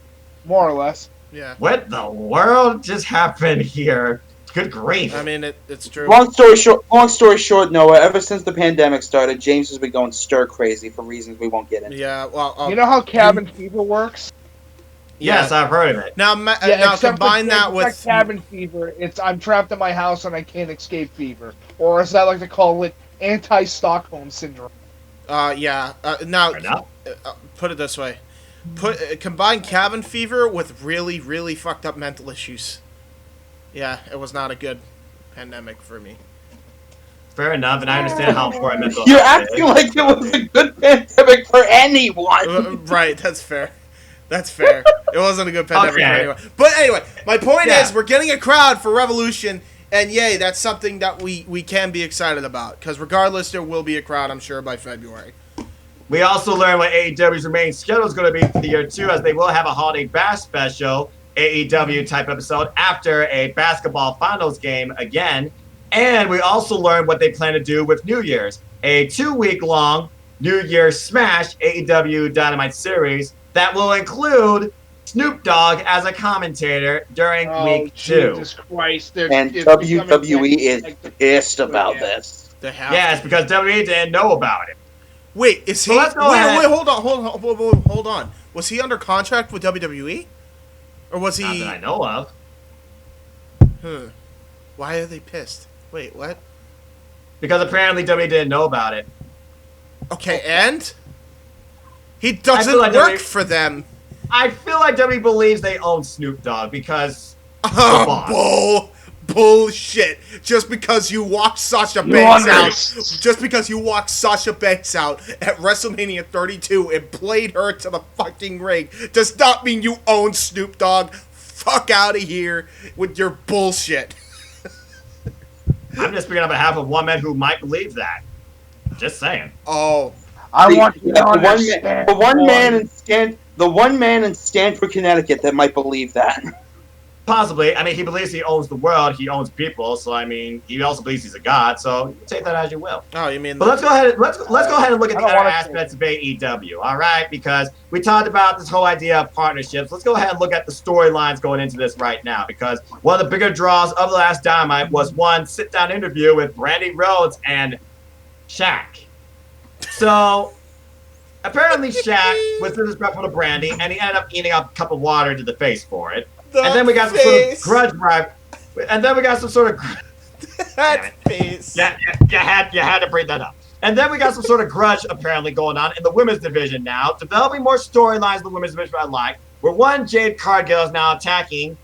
[SPEAKER 7] or less.
[SPEAKER 3] Yeah.
[SPEAKER 2] What the world just happened here? Good grief.
[SPEAKER 3] I mean, it's true.
[SPEAKER 4] Long story short, Noah, ever since the pandemic started, James has been going stir crazy for reasons we won't get into.
[SPEAKER 3] Yeah, well...
[SPEAKER 7] you know how cabin fever works?
[SPEAKER 2] Yes, I've heard of it.
[SPEAKER 3] Now combine that with...
[SPEAKER 7] cabin fever, it's I'm trapped in my house and I can't escape fever. Or as I like to call it, anti-Stockholm syndrome.
[SPEAKER 3] Now, put it this way. Combine cabin fever with really, really fucked up mental issues. Yeah, it was not a good pandemic for me.
[SPEAKER 2] Fair enough, and I understand how important mental
[SPEAKER 4] You're
[SPEAKER 2] health
[SPEAKER 4] acting
[SPEAKER 2] is.
[SPEAKER 4] like it was a good pandemic for anyone.
[SPEAKER 3] Right, that's fair. That's fair. It wasn't a good pandemic for anyone. But anyway, my point is we're getting a crowd for Revolution, and yay, that's something that we can be excited about. Because regardless, there will be a crowd, I'm sure, by February.
[SPEAKER 2] We also learned what AEW's remaining schedule is going to be for the year, too, as they will have a Holiday Bash special, AEW-type episode, after a basketball finals game again. And we also learned what they plan to do with New Year's, a 2-week-long New Year's Smash AEW Dynamite series that will include Snoop Dogg as a commentator during week 2.
[SPEAKER 7] Jesus Christ.
[SPEAKER 4] And WWE is pissed about this.
[SPEAKER 2] Yes, because WWE didn't know about it.
[SPEAKER 3] Wait, is he?
[SPEAKER 2] So let's go ahead.
[SPEAKER 3] Wait, hold on. Was he under contract with WWE? Or was he?
[SPEAKER 2] Not that I know of.
[SPEAKER 3] Why are they pissed? Wait, what?
[SPEAKER 2] Because apparently WWE didn't know about it.
[SPEAKER 3] Okay, and? He doesn't work for them.
[SPEAKER 2] I feel like WWE believes they own Snoop Dogg because
[SPEAKER 3] bullshit. Just because you walked Sasha Banks out at WrestleMania 32 and played her to the fucking ring does not mean you own Snoop Dogg. Fuck out of here with your bullshit.
[SPEAKER 2] I'm just speaking on behalf of one man who might believe that. Just saying.
[SPEAKER 3] Oh.
[SPEAKER 7] I want you to understand.
[SPEAKER 4] The one man in Stanford, Connecticut that might believe that.
[SPEAKER 2] Possibly. I mean, he believes he owns the world. He owns people. So I mean, he also believes he's a god. So you take that as you will.
[SPEAKER 3] Oh, you mean?
[SPEAKER 2] But let's go ahead. Let's go ahead and look at the other aspects of AEW. All right, because we talked about this whole idea of partnerships. Let's go ahead and look at the storylines going into this right now. Because one of the bigger draws of the last Dynamite was one sit-down interview with Brandy Rhodes and Shaq. So apparently Shaq was disrespectful to Brandy, and he ended up eating a cup of water to the face for it. And then we got some sort of grudge bribe. And then we got some sort of
[SPEAKER 3] That face.
[SPEAKER 2] Yeah, you had to bring that up. And then we got some sort of grudge apparently going on in the women's division now, developing more storylines in the women's division I like. Where one Jade Cargill is now attacking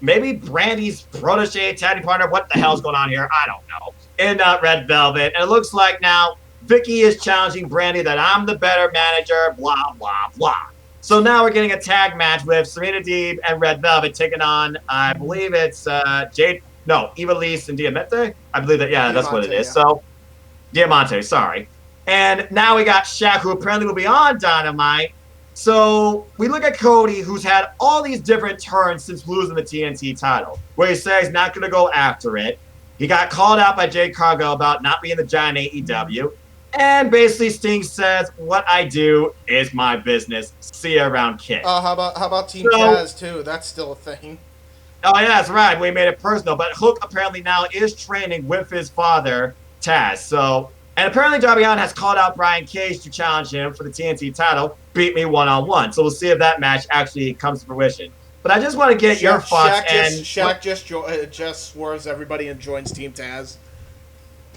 [SPEAKER 2] maybe Brandy's protege, tag partner. What the hell's going on here? I don't know. In Red Velvet, and it looks like now Vicky is challenging Brandy that I'm the better manager. Blah blah blah. So now we're getting a tag match with Serena Deeb and Red Velvet taking on, I believe it's Ivelisse and Diamante. I believe that, yeah, that's what it is. Yeah. So, Diamante, sorry. And now we got Shaq, who apparently will be on Dynamite. So we look at Cody, who's had all these different turns since losing the TNT title, where he says he's not going to go after it. He got called out by Jade Cargill about not being the giant AEW. And basically Sting says, what I do is my business. See you around, kid.
[SPEAKER 3] How about Team Taz, too? That's still a thing.
[SPEAKER 2] Oh, yeah, that's right. We made it personal. But Hook apparently now is training with his father, Taz. So, and apparently Darby Allin has called out Brian Cage to challenge him for the TNT title, beat me one-on-one. So we'll see if that match actually comes to fruition. But I just want to get your thoughts.
[SPEAKER 3] Shaq just swerves everybody and joins Team Taz.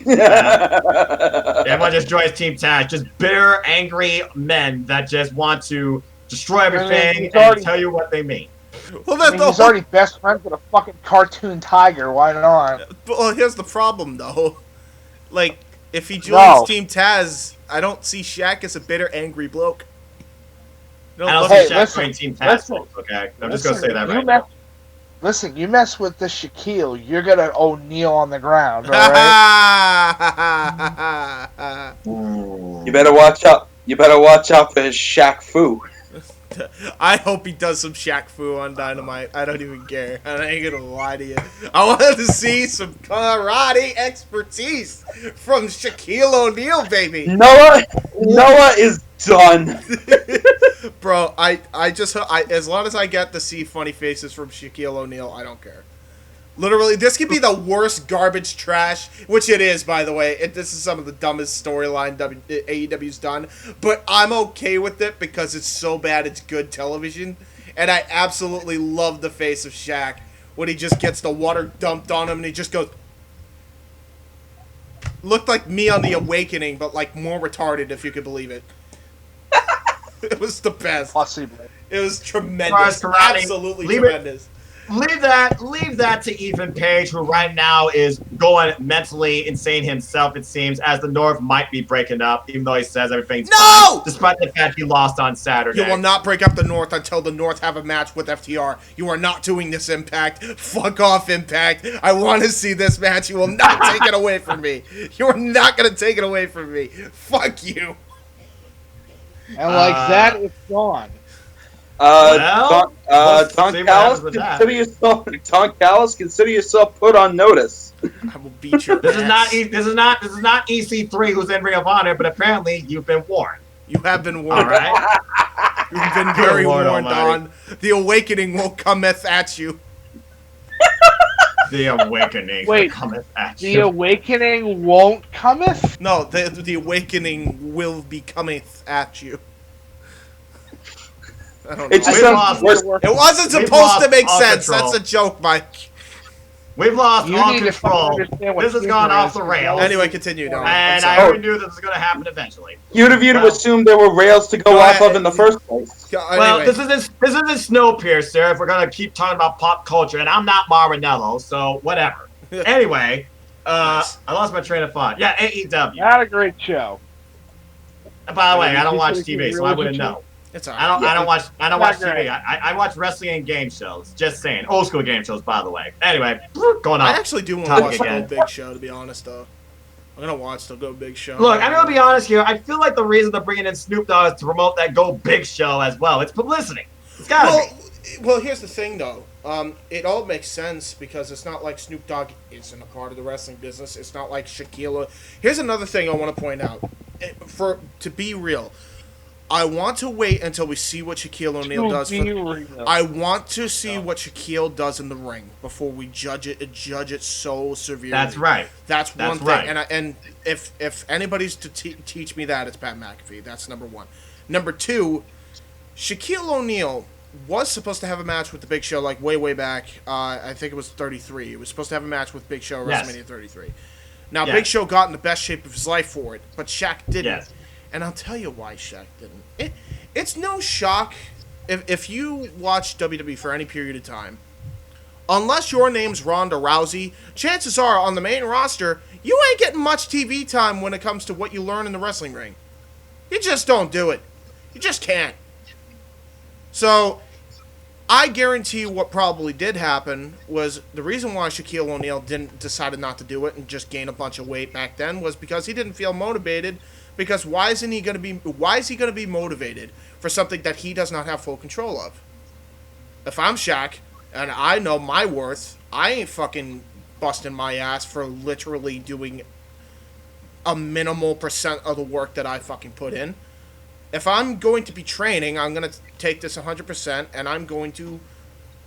[SPEAKER 2] Everyone just joins Team Taz. Just bitter, angry men that just want to destroy everything and tell you what they mean.
[SPEAKER 3] Well,
[SPEAKER 7] he's already best friends with a fucking cartoon tiger. Why not?
[SPEAKER 3] Well, here's the problem, though. Like, if he joins Team Taz, I don't see Shaq as a bitter, angry bloke.
[SPEAKER 2] I don't see Shaq joining Team Taz, okay? I'm just going to say that right now.
[SPEAKER 7] Listen, you mess with the Shaquille, you're gonna O'Neal on the ground, alright?
[SPEAKER 4] You better watch out. You better watch out for his Shaq Fu.
[SPEAKER 3] I hope he does some Shaq Fu on Dynamite. I don't even care. I ain't gonna lie to you. I wanted to see some karate expertise from Shaquille O'Neal, baby.
[SPEAKER 4] Noah is done.
[SPEAKER 3] Bro, I as long as I get to see funny faces from Shaquille O'Neal, I don't care. Literally, this could be the worst garbage trash, which it is, by the way. This is some of the dumbest storyline AEW's done, but I'm okay with it because it's so bad it's good television, and I absolutely love the face of Shaq when he just gets the water dumped on him and he just goes... Looked like me on The Awakening, but like more retarded, if you could believe it. It was the best.
[SPEAKER 7] Possibly.
[SPEAKER 3] It was tremendous. Absolutely tremendous.
[SPEAKER 2] Leave that to Ethan Page, who right now is going mentally insane himself, it seems, as the North might be breaking up, even though he says everything's fine, despite the fact he lost on Saturday.
[SPEAKER 3] You will not break up the North until the North have a match with FTR. You are not doing this, Impact. Fuck off, Impact. I want to see this match. You will not take it away from me. You are not going to take it away from me. Fuck you.
[SPEAKER 7] And like that, it's gone.
[SPEAKER 4] Don Callis, consider yourself put on notice.
[SPEAKER 3] I will beat your ass.
[SPEAKER 2] This is not EC3 who's in Ring of Honor, but apparently you've been warned.
[SPEAKER 3] You have been warned.
[SPEAKER 2] All right.
[SPEAKER 3] You've been very warned, Don. The Awakening will cometh at you.
[SPEAKER 2] The Awakening cometh at you.
[SPEAKER 7] The Awakening won't cometh?
[SPEAKER 3] No, the Awakening will be cometh at you. I don't know. It wasn't supposed to make sense.
[SPEAKER 2] Control.
[SPEAKER 3] That's a joke, Mike.
[SPEAKER 2] We've lost all control. This has gone off the rails.
[SPEAKER 3] Anyway, continue. No,
[SPEAKER 2] and I already knew this was going to happen eventually.
[SPEAKER 4] You'd have assumed there were rails to go off of in the first place.
[SPEAKER 2] Well, this isn't Snowpiercer if we're going to keep talking about pop culture, and I'm not Marinello, so whatever. Anyway, I lost my train of thought. Yeah, AEW.
[SPEAKER 7] Not a great show.
[SPEAKER 2] By the way, I don't watch TV, so I wouldn't know.
[SPEAKER 3] It's all right.
[SPEAKER 2] I don't watch TV. I watch wrestling and game shows. Just saying. Old school game shows, by the way. Anyway, going on.
[SPEAKER 3] I actually do want to watch the Go Big Show, to be honest, though. I'm going to watch the Go Big Show.
[SPEAKER 2] Look, I'm going to be honest here. I feel like the reason they're bringing in Snoop Dogg is to promote that Go Big Show as well. It's publicity. It's got to be.
[SPEAKER 3] Well, here's the thing, though. It all makes sense because it's not like Snoop Dogg isn't a part of the wrestling business. It's not like Shaquille. Here's another thing I want to point out. To be real, I want to wait until we see what Shaquille O'Neal does. I want to see what Shaquille does in the ring before we judge it so severely.
[SPEAKER 2] That's right.
[SPEAKER 3] That's one thing. And if anybody's to teach me that, it's Pat McAfee. That's number one. Number 2, Shaquille O'Neal was supposed to have a match with the Big Show like way back. I think it was 33. He was supposed to have a match with Big Show at WrestleMania 33. Now, Big Show got in the best shape of his life for it, but Shaq didn't.
[SPEAKER 2] Yes.
[SPEAKER 3] And I'll tell you why Shaq didn't. It's no shock if you watch WWE for any period of time, unless your name's Ronda Rousey, chances are on the main roster, you ain't getting much TV time when it comes to what you learn in the wrestling ring. You just don't do it. You just can't. So, I guarantee you what probably did happen was the reason why Shaquille O'Neal decided not to do it and just gain a bunch of weight back then was because he didn't feel motivated. Because why is he going to be motivated for something that he does not have full control of? If I'm Shaq and I know my worth, I ain't fucking busting my ass for literally doing a minimal percent of the work that I fucking put in. If I'm going to be training, I'm going to take this 100% and I'm going to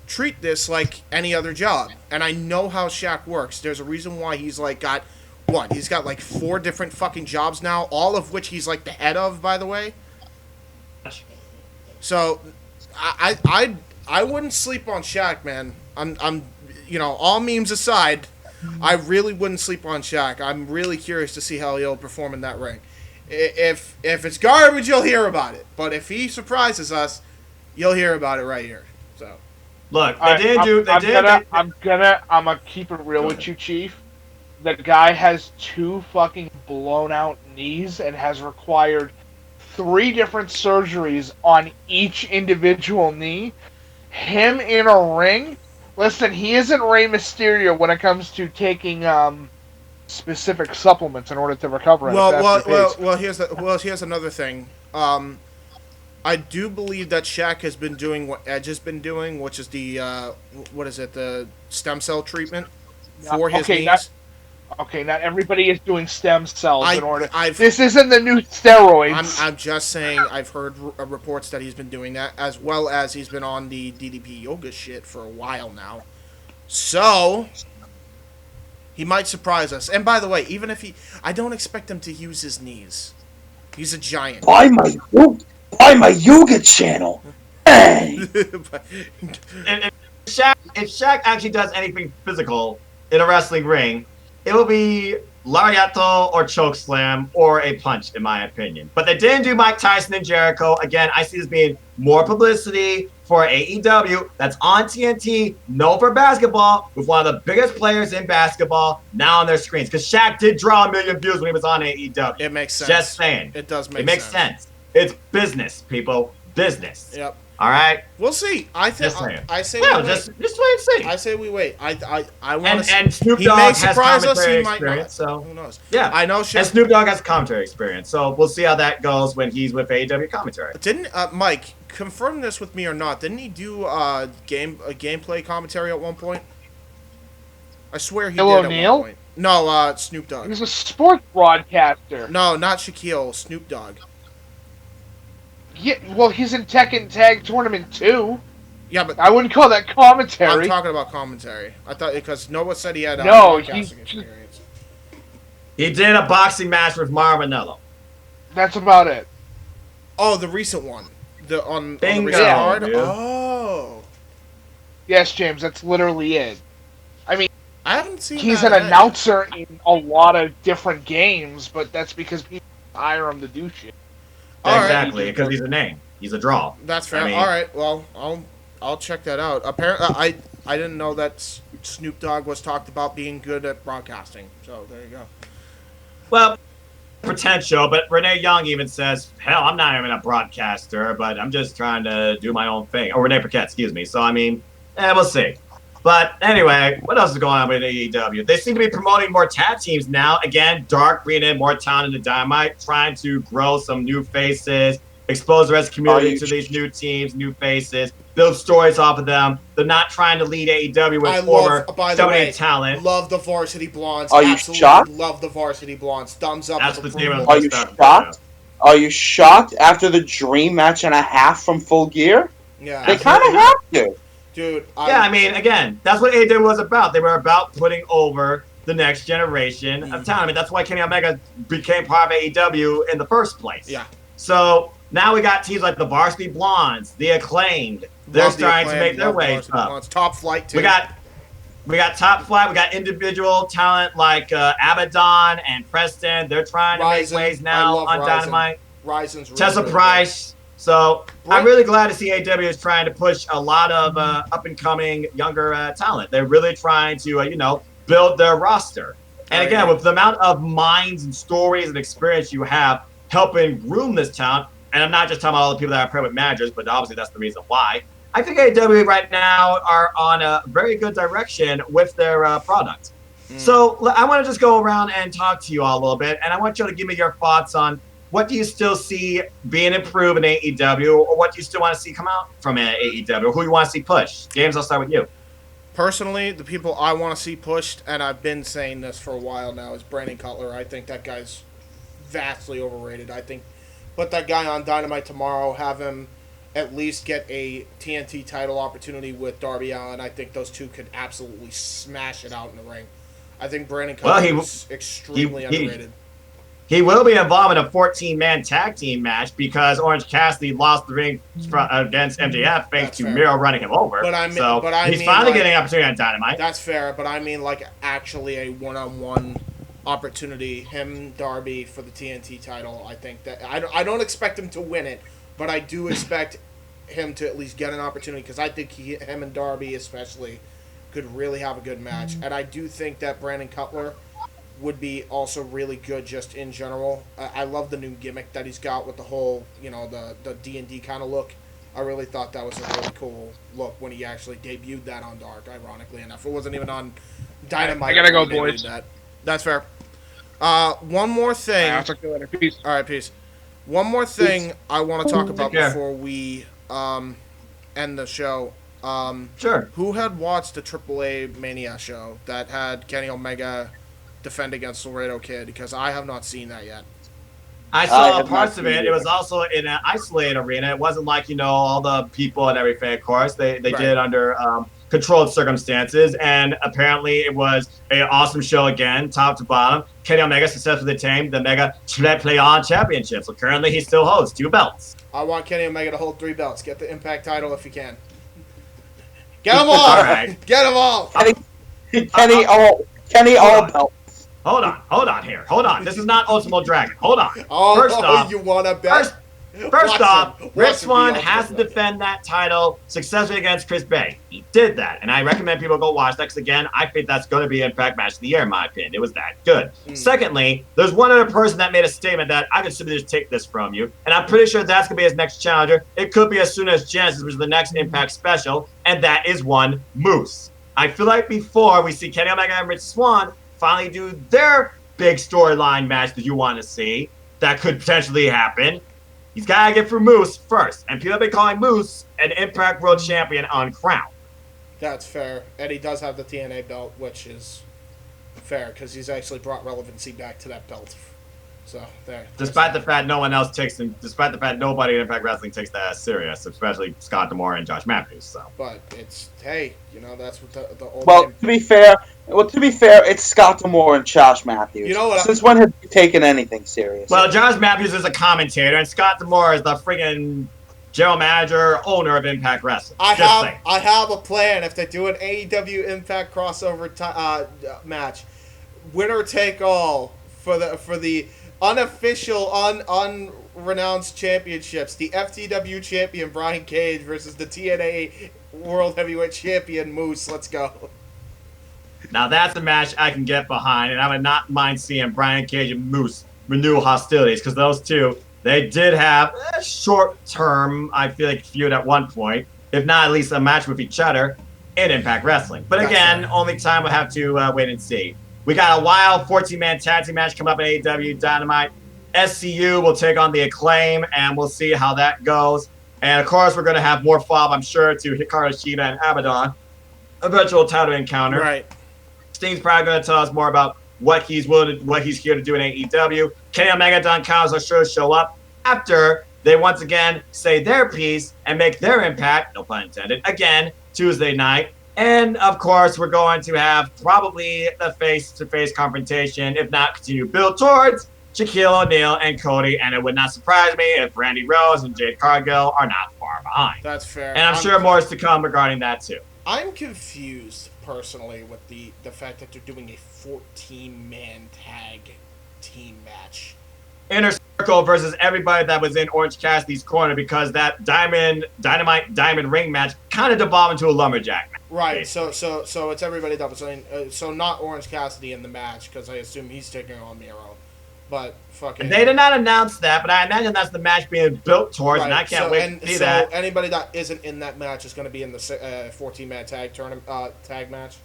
[SPEAKER 3] treat this like any other job. And I know how Shaq works. There's a reason why he's like got, what? He's got like 4 different fucking jobs now, all of which he's like the head of, by the way. So, I wouldn't sleep on Shaq, man. I'm all memes aside, I really wouldn't sleep on Shaq. I'm really curious to see how he'll perform in that ring. If it's garbage, you'll hear about it. But if he surprises us, you'll hear about it right here. So,
[SPEAKER 2] look,
[SPEAKER 7] I'm gonna keep it real with you, Chief. The guy has 2 fucking blown out knees and has required 3 different surgeries on each individual knee. Him in a ring. Listen, he isn't Rey Mysterio when it comes to taking specific supplements in order to recover.
[SPEAKER 3] Well, here's another thing. I do believe that Shaq has been doing what Edge has been doing, which is the the stem cell treatment for his knees.
[SPEAKER 7] Not everybody is doing stem cells in order.
[SPEAKER 3] This
[SPEAKER 7] isn't the new steroids.
[SPEAKER 3] I'm just saying I've heard reports that he's been doing that, as well as he's been on the DDP yoga shit for a while now. So, he might surprise us. And by the way, even if I don't expect him to use his knees. He's a giant.
[SPEAKER 4] Buy my yoga channel. Hey.
[SPEAKER 2] if Shaq actually does anything physical in a wrestling ring, it will be lariato or chokeslam or a punch, in my opinion. But they didn't do Mike Tyson and Jericho. Again, I see this being more publicity for AEW. That's on TNT, known for basketball, with one of the biggest players in basketball now on their screens. Because Shaq did draw 1 million views when he was on AEW.
[SPEAKER 3] It makes sense.
[SPEAKER 2] Just saying.
[SPEAKER 3] It does make sense.
[SPEAKER 2] It makes sense. It's business, people. Business.
[SPEAKER 3] Yep.
[SPEAKER 2] All right.
[SPEAKER 3] We'll see. I say
[SPEAKER 2] just wait
[SPEAKER 3] and see.
[SPEAKER 2] I
[SPEAKER 3] say we wait. I want to.
[SPEAKER 2] And Snoop Dogg has commentary experience, so
[SPEAKER 3] who knows?
[SPEAKER 2] Yeah,
[SPEAKER 3] I know.
[SPEAKER 2] And Snoop Dogg has commentary experience, so we'll see how that goes when he's with AEW commentary.
[SPEAKER 3] Didn't Mike confirm this with me or not? Didn't he do gameplay commentary at one point? I swear he did at one point. No, Snoop Dogg.
[SPEAKER 7] He was a sports broadcaster.
[SPEAKER 3] No, not Shaquille. Snoop Dogg.
[SPEAKER 7] Yeah, well, he's in Tekken Tag Tournament 2.
[SPEAKER 3] Yeah, but
[SPEAKER 7] I wouldn't call that commentary.
[SPEAKER 3] I'm talking about commentary. I thought because Noah said he had
[SPEAKER 7] broadcasting
[SPEAKER 3] experience.
[SPEAKER 2] He did a boxing match with Manello.
[SPEAKER 7] That's about it.
[SPEAKER 3] Oh, the recent one. On the
[SPEAKER 2] Bingo,
[SPEAKER 3] recent card?
[SPEAKER 2] dude.
[SPEAKER 3] Oh.
[SPEAKER 7] Yes, James, that's literally it. I mean,
[SPEAKER 3] I haven't seen
[SPEAKER 7] he's an announcer in a lot of different games, but that's because people hire him to do shit.
[SPEAKER 2] Exactly, because he's a name. He's a draw.
[SPEAKER 3] That's fair. All right, well, I'll check that out. Apparently, I didn't know that Snoop Dogg was talked about being good at broadcasting. So there you go.
[SPEAKER 2] Well, potential, but Renee Young even says, "Hell, I'm not even a broadcaster, but I'm just trying to do my own thing." Or Renee Paquette, excuse me. So I mean, we'll see. But anyway, what else is going on with AEW? They seem to be promoting more tag teams now. Again, Dark bringing in more talent into Dynamite, trying to grow some new faces, expose the rest of the community to these new teams, new faces, build stories off of them. They're not trying to lead AEW with former WWE talent.
[SPEAKER 3] Love the Varsity Blondes.
[SPEAKER 4] Are you shocked?
[SPEAKER 3] Love the Varsity Blondes. Thumbs up.
[SPEAKER 2] That's the name of
[SPEAKER 4] Are you shocked? Are you shocked after the Dream match and a half from Full Gear?
[SPEAKER 3] Yeah.
[SPEAKER 4] They kind of have to.
[SPEAKER 3] Dude,
[SPEAKER 2] I mean, again, that's what AEW was about. They were about putting over the next generation of talent. I mean, that's why Kenny Omega became part of AEW in the first place.
[SPEAKER 3] Yeah.
[SPEAKER 2] So, Now we got teams like the Varsity Blondes, the Acclaimed. They're
[SPEAKER 3] Love the
[SPEAKER 2] starting to
[SPEAKER 3] Acclaimed,
[SPEAKER 2] make their
[SPEAKER 3] love the
[SPEAKER 2] way
[SPEAKER 3] Varsity
[SPEAKER 2] up.
[SPEAKER 3] Blondes. Top Flight too.
[SPEAKER 2] We got Top Flight. We got individual talent like Abaddon and Preston. They're trying to make ways now on Dynamite.
[SPEAKER 3] Risen's really,
[SPEAKER 2] Tessa
[SPEAKER 3] really
[SPEAKER 2] Price. So I'm really glad to see AEW is trying to push a lot of up-and-coming younger talent. They're really trying to, build their roster. And again, with the amount of minds and stories and experience you have helping groom this talent, and I'm not just talking about all the people that are paired with managers, but obviously that's the reason why. I think AEW right now are on a very good direction with their product. So I want to just go around and talk to you all a little bit, and I want you to give me your thoughts on what do you still see being improved in AEW, or what do you still want to see come out from AEW, or who you want to see push? James, I'll start with you.
[SPEAKER 3] Personally, the people I want to see pushed, and I've been saying this for a while now, is Brandon Cutler. I think that guy's vastly overrated. I think put that guy on Dynamite tomorrow, have him at least get a TNT title opportunity with Darby Allin. I think those two could absolutely smash it out in the ring. I think Brandon Cutler is extremely underrated.
[SPEAKER 2] He will be involved in a 14-man tag team match because Orange Cassidy lost the ring against MJF thanks to Miro running him over. He's finally getting an opportunity on Dynamite.
[SPEAKER 3] That's fair, but I mean like actually a one-on-one opportunity, him, Darby, for the TNT title. I think that I don't expect him to win it, but I do expect him to at least get an opportunity because I think him and Darby especially could really have a good match. And I do think that Brandon Cutler would be also really good just in general. I love the new gimmick that he's got with the whole, the D&D kind of look. I really thought that was a really cool look when he actually debuted that on Dark, ironically enough. It wasn't even on Dynamite.
[SPEAKER 7] I gotta go, boys.
[SPEAKER 3] That's fair. One more thing.
[SPEAKER 7] I'll talk to you later. Peace.
[SPEAKER 3] All right, peace. One more thing I want to talk about before we end the show.
[SPEAKER 2] Sure.
[SPEAKER 3] Who had watched the AAA Mania show that had Kenny Omega defend against Laredo Kid? Because I have not seen that yet.
[SPEAKER 2] I saw parts of it. It was also in an isolated arena. It wasn't like, all the people and everything, of course. They did it under controlled circumstances, and apparently it was an awesome show again, top to bottom. Kenny Omega successfully attained the Mega Play-On Championship, so currently he still holds 2 belts.
[SPEAKER 3] I want Kenny Omega to hold 3 belts. Get the Impact title if you can. Get them all!
[SPEAKER 2] All right.
[SPEAKER 3] Get them all!
[SPEAKER 4] Kenny all belts.
[SPEAKER 2] Hold on here. Hold on. This is not Ultimo Dragon. Hold on.
[SPEAKER 3] First off, you want to bet?
[SPEAKER 2] First off, Rich Swann has to defend that title successfully against Chris Bay. He did that, and I recommend people go watch that because, again, I think that's going to be Impact Match of the Year, in my opinion. It was that good. Secondly, there's one other person that made a statement that I could simply just take this from you, and I'm pretty sure that's going to be his next challenger. It could be as soon as Genesis, which is the next Impact special, and that is one Moose. I feel like before we see Kenny Omega and Rich Swann finally do their big storyline match that you want to see, that could potentially happen, he's got to get through Moose first. And people have been calling Moose an Impact World Champion on Crown.
[SPEAKER 3] That's fair. And he does have the TNA belt, which is fair, because he's actually brought relevancy back to that belt. So, there.
[SPEAKER 2] Despite the fact no one else takes him, despite the fact nobody in Impact Wrestling takes that as serious, especially Scott D'Amore and Josh Matthews. So.
[SPEAKER 3] But it's, hey, that's what the old
[SPEAKER 4] Well, to be fair, it's Scott D'Amore and Josh Matthews.
[SPEAKER 3] You know what?
[SPEAKER 4] Since when have you taken anything serious?
[SPEAKER 2] Well, Josh Matthews is a commentator, and Scott D'Amore is the friggin' general manager, owner of Impact Wrestling. I
[SPEAKER 3] have a plan. If they do an AEW Impact crossover match, winner take all for the unofficial, unrenounced championships. The FTW champion Brian Cage versus the TNA World Heavyweight Champion Moose. Let's go.
[SPEAKER 2] Now that's a match I can get behind, and I would not mind seeing Brian Cage and Moose renew hostilities, because those two, they did have a short-term, I feel like, feud at one point, if not at least a match with each other in Impact Wrestling. But again, only time we'll have to wait and see. We got a wild 14-man tag team match come up at AEW Dynamite. SCU will take on the Acclaim, and we'll see how that goes. And, of course, we're going to have more follow-up, I'm sure, to Hikaru Shida and Abaddon. A virtual title encounter.
[SPEAKER 3] Right.
[SPEAKER 2] Sting's probably going to tell us more about what he's here to do in AEW. Kenny Omega, Don Callis are sure to show up after they once again say their piece and make their impact, no pun intended, again, Tuesday night. And, of course, we're going to have probably a face-to-face confrontation, if not continue build towards Shaquille O'Neal and Cody, and it would not surprise me if Randy Rose and Jade Cargill are not far behind.
[SPEAKER 3] That's fair.
[SPEAKER 2] And I'm sure more is to come regarding that too.
[SPEAKER 3] I'm confused personally with the fact that they're doing a 14-man tag team match.
[SPEAKER 2] Inner Circle versus everybody that was in Orange Cassidy's corner, because that diamond ring match kind of devolved into a lumberjack match.
[SPEAKER 3] Right. So it's everybody that was in. So not Orange Cassidy in the match, because I assume he's taking on Miro. But fucking.
[SPEAKER 2] They did not announce that, but I imagine that's the match being built towards, and I can't wait to see that.
[SPEAKER 3] So anybody that isn't in that match is going to be in the 14-man tag match.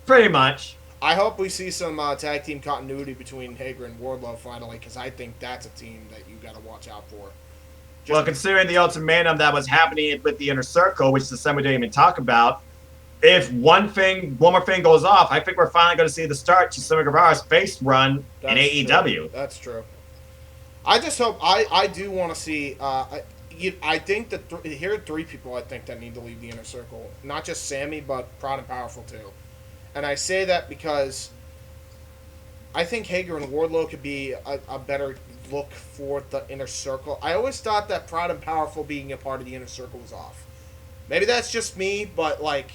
[SPEAKER 2] Pretty much.
[SPEAKER 3] I hope we see some tag team continuity between Hager and Wardlow finally, because I think that's a team that you got to watch out for.
[SPEAKER 2] Well, considering the ultimatum that was happening with the Inner Circle, which the summer didn't even talk about, if one more thing goes off, I think we're finally going to see the start to Sammy Guevara's face run in AEW.
[SPEAKER 3] True. That's true. I just hope I do want to see. I think that here are three people I think that need to leave the Inner Circle. Not just Sammy, but Proud and Powerful too. And I say that because I think Hager and Wardlow could be a better look for the Inner Circle. I always thought that Proud and Powerful being a part of the Inner Circle was off. Maybe that's just me, but like,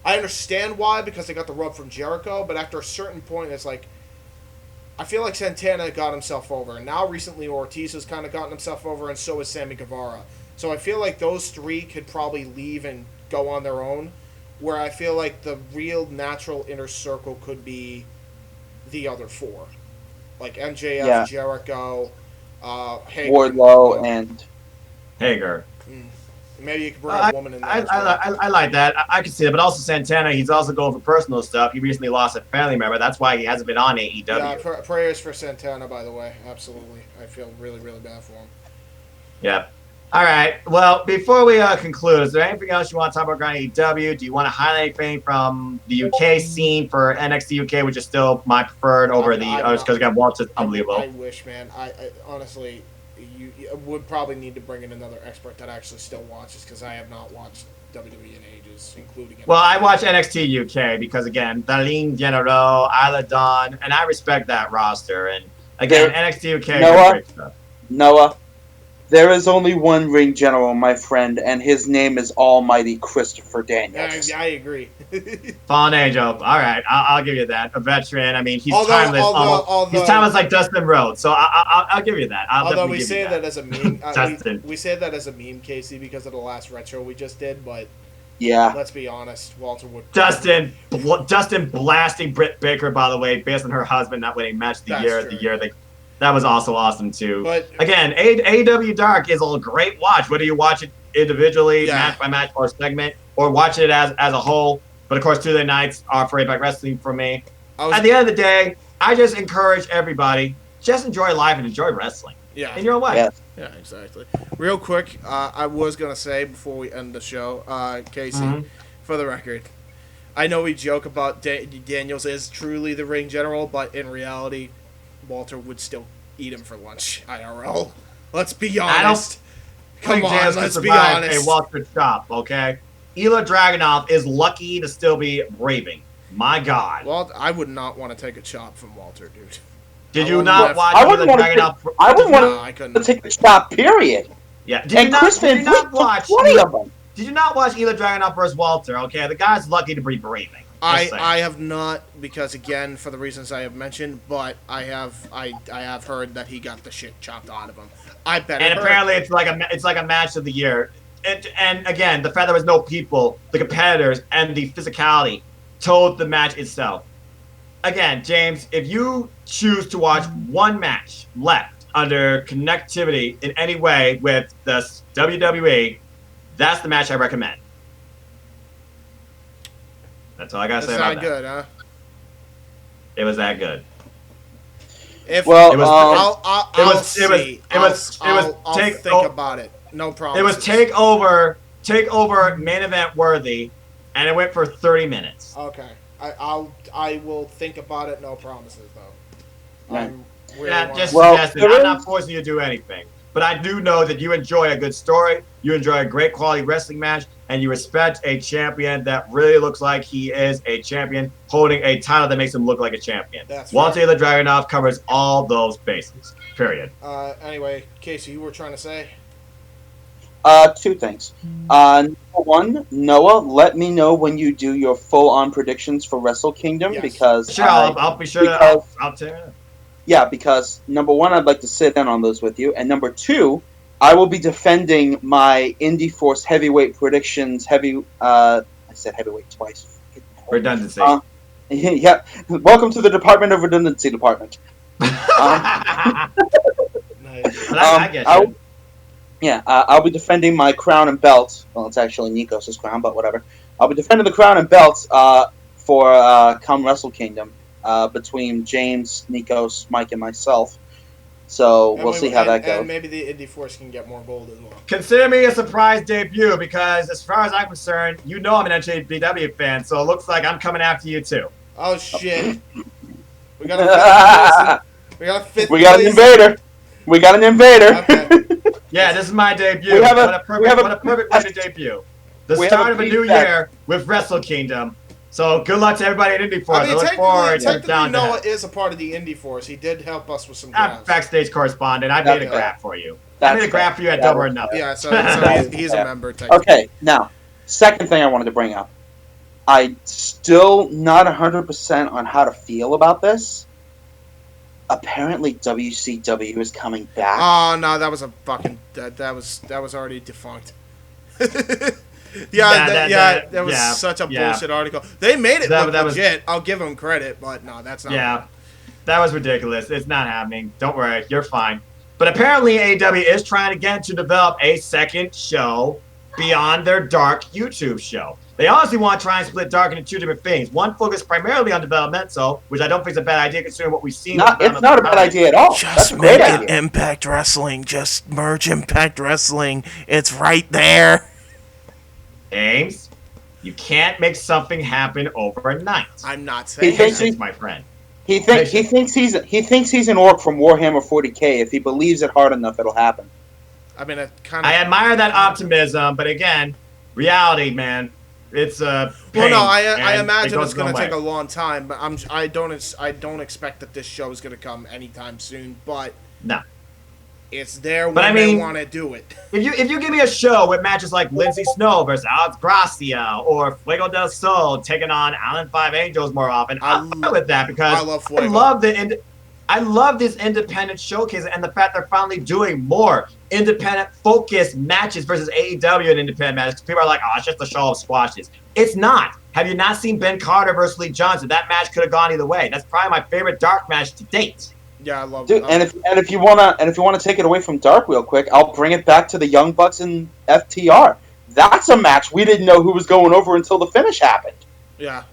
[SPEAKER 3] I understand why, because they got the rub from Jericho, but after a certain point, it's like, I feel like Santana got himself over, and now recently Ortiz has kind of gotten himself over, and so is Sammy Guevara. So I feel like those three could probably leave and go on their own, where I feel like the real natural Inner Circle could be the other four. Like MJF, Jericho, Hager,
[SPEAKER 4] Wardlow, and
[SPEAKER 2] Hager.
[SPEAKER 3] Maybe you could bring a woman in there.
[SPEAKER 2] I like that. I can see that. But also Santana, he's also going for personal stuff. He recently lost a family member. That's why he hasn't been on AEW.
[SPEAKER 3] Yeah, prayers for Santana, by the way. Absolutely. I feel really, really bad for him.
[SPEAKER 2] Yeah. All right. Well, before we conclude, is there anything else you want to talk about regarding AEW? Do you want to highlight anything from the UK scene for NXT UK, which is still my preferred over the others, because again, Walt's unbelievable.
[SPEAKER 3] I wish, man. I honestly, you would probably need to bring in another expert that actually still watches, because I have not watched WWE in ages, including.
[SPEAKER 2] Well, I watch NXT UK because again, Darlene General, Isla Dawn, and I respect that roster. And again, NXT UK. Great stuff.
[SPEAKER 4] Noah. There is only one ring general, my friend, and his name is Almighty Christopher Daniels.
[SPEAKER 3] I agree.
[SPEAKER 2] Fallen Angel. All right, I'll give you that. A veteran. I mean, he's timeless. He's timeless like Dustin Rhodes. So I'll give you that.
[SPEAKER 3] Although we say that as a meme,
[SPEAKER 2] Dustin.
[SPEAKER 3] we say that as a meme, Casey, because of the last retro we just did. But
[SPEAKER 4] yeah,
[SPEAKER 3] let's be honest, Walter would.
[SPEAKER 2] Dustin blasting Britt Baker, by the way, based on her husband not winning match of the year. That was also awesome too. But again, AEW Dark is a great watch. Whether you watch it individually, match by match, or segment, or watch it as a whole. But of course, Tuesday nights are for Impact Wrestling for me. At the end of the day, I just encourage everybody just enjoy life and enjoy wrestling.
[SPEAKER 3] Yeah,
[SPEAKER 2] in your own way.
[SPEAKER 3] Yeah, exactly. Real quick, I was gonna say before we end the show, Casey, for the record, I know we joke about Daniels is truly the ring general, but in reality, Walter would still eat him for lunch, IRL. Let's be honest. Come on, let's be honest.
[SPEAKER 2] A Walter chop, okay? Ilya Dragunov is lucky to still be raving. My God.
[SPEAKER 3] Well, I would not want to take a chop from Walter, dude.
[SPEAKER 2] Did you not watch
[SPEAKER 4] Ilya Dragunov? I wouldn't want to take a chop, period.
[SPEAKER 2] Yeah.
[SPEAKER 4] Did you not watch 20 of them?
[SPEAKER 2] Did you not watch Ilya Dragunov versus Walter? Okay, the guy's lucky to be raving.
[SPEAKER 3] I have not, because again, for the reasons I have mentioned, but I have heard that he got the shit chopped out of him. I bet.
[SPEAKER 2] And apparently, it's like a match of the year. And again, the fact there was no people, the competitors, and the physicality told the match itself. Again, James, if you choose to watch one match left under connectivity in any way with the WWE, that's the match I recommend. That's all I gotta say about that.
[SPEAKER 3] It's not good, huh?
[SPEAKER 2] It was that good.
[SPEAKER 3] I'll think about it. No problem.
[SPEAKER 2] It was takeover main event worthy, and it went for 30 minutes.
[SPEAKER 3] Okay, I will think about it. No promises though.
[SPEAKER 2] Just suggesting. I'm not forcing you to do anything. but I do know that you enjoy a good story, you enjoy a great quality wrestling match, and you respect a champion that really looks like he is a champion holding a title that makes him look like a champion. Walter the Dragunov covers all those bases. Period.
[SPEAKER 3] Anyway, Casey, you were trying to say?
[SPEAKER 4] Two things. Number one, Noah, let me know when you do your full-on predictions for Wrestle Kingdom because
[SPEAKER 2] sure, I'll be sure to. I'll tell you.
[SPEAKER 4] Yeah, because number one, I'd like to sit in on those with you, and number two, I will be defending my Indie Force heavyweight predictions. I said heavyweight twice.
[SPEAKER 2] Redundancy.
[SPEAKER 4] Yeah. Welcome to the Department of Redundancy Department.
[SPEAKER 2] I get you.
[SPEAKER 4] I'll be defending my crown and belt. Well, it's actually Nikos' crown, but whatever. I'll be defending the crown and belt for come Wrestle Kingdom between James, Nikos, Mike, and myself. So we'll see how that goes.
[SPEAKER 3] And maybe the Indie Force can get more gold as well.
[SPEAKER 2] Consider me a surprise debut because, as far as I'm concerned, you know I'm an NJPW fan, so it looks like I'm coming after you too.
[SPEAKER 3] Oh shit! We got an
[SPEAKER 4] invader. We got an invader.
[SPEAKER 3] Okay.
[SPEAKER 2] Yeah, this is my debut. What a perfect way to debut. The start of a new year with Wrestle Kingdom. So good luck to everybody at Indie Force. I look forward to
[SPEAKER 3] technically Noah is a part of the Indie Force. He did help us with some grabs.
[SPEAKER 2] I'm backstage correspondent. I made a grab for you. I made a grab for you at Double or Nothing.
[SPEAKER 3] Yeah, so he's a member technically.
[SPEAKER 4] Okay, now, second thing I wanted to bring up. I'm still not 100% on how to feel about this. Apparently WCW is coming back.
[SPEAKER 3] Oh no, that was a fucking that was already defunct. That was such a bullshit article. They made it look legit. I'll give them credit, but no, that's not.
[SPEAKER 2] Yeah, that was ridiculous. It's not happening. Don't worry, you're fine. But apparently AEW is trying again to develop a second show beyond their Dark YouTube show. They honestly want to try and split Dark into two different things. One focused primarily on developmental, which I don't think is a bad idea considering what we've seen.
[SPEAKER 4] It's not a bad idea at all.
[SPEAKER 3] Just make it Impact Wrestling. Just merge Impact Wrestling. It's right there.
[SPEAKER 2] James, you can't make something happen overnight.
[SPEAKER 3] I'm not saying
[SPEAKER 2] that, my friend.
[SPEAKER 4] He thinks he's an orc from Warhammer 40K. If he believes it hard enough, it'll happen.
[SPEAKER 3] I mean,
[SPEAKER 2] I admire that optimism, but again, reality, man. It's pain,
[SPEAKER 3] well, no, I imagine it's going to take a long time, but I don't expect that this show is going to come anytime soon. But
[SPEAKER 2] no,
[SPEAKER 3] it's there when they want to do it.
[SPEAKER 2] If you give me a show with matches like Lindsay Snow versus Alex Gracia or Fuego del Sol taking on Alan Five Angels more often, I'm fine with that because I love this independent showcase and the fact they're finally doing more independent focused matches versus AEW and independent matches. People are like, oh, it's just a show of squashes. It's not. Have you not seen Ben Carter versus Lee Johnson? That match could have gone either way. That's probably my favorite Dark match to date.
[SPEAKER 3] Yeah, I love
[SPEAKER 4] it. And if you wanna take it away from Dark real quick, I'll bring it back to the Young Bucks and FTR. That's a match we didn't know who was going over until the finish happened.
[SPEAKER 3] Yeah.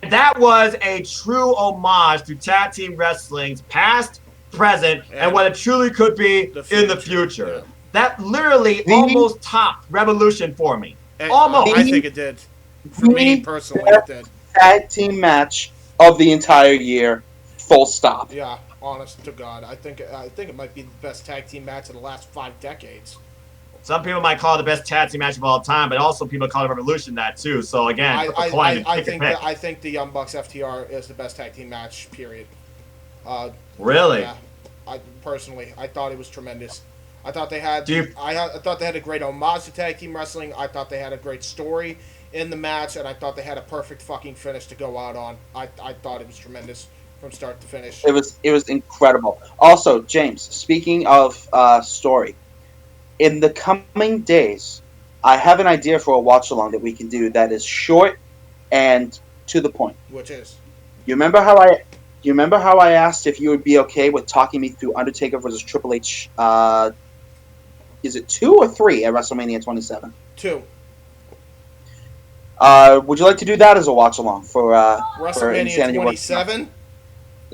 [SPEAKER 2] That was a true homage to tag team wrestling's past, present, and what it truly could be in the future. Yeah. That literally almost topped Revolution for me. Almost.
[SPEAKER 3] I think it did. For me personally, it did.
[SPEAKER 4] Tag team match of the entire year. Full stop.
[SPEAKER 3] Yeah, honest to God, I think it might be the best tag team match of the last 5 decades.
[SPEAKER 2] Some people might call it the best tag team match of all time, but also people call it Revolution that too. So again,
[SPEAKER 3] I think the Young Bucks FTR is the best tag team match. Period.
[SPEAKER 2] Really?
[SPEAKER 3] Yeah. I thought it was tremendous. I thought they had. I thought they had a great homage to tag team wrestling. I thought they had a great story in the match, and I thought they had a perfect fucking finish to go out on. I thought it was tremendous from start to finish.
[SPEAKER 4] It was incredible. Also, James, speaking of story. In the coming days, I have an idea for a watch-along that we can do that is short and to the point.
[SPEAKER 3] Which is?
[SPEAKER 4] You remember how I asked if you would be okay with talking me through Undertaker versus Triple H? Is it 2 or 3 at WrestleMania 27?
[SPEAKER 3] 2.
[SPEAKER 4] Would you like to do that as a watch-along for
[SPEAKER 3] WrestleMania 27?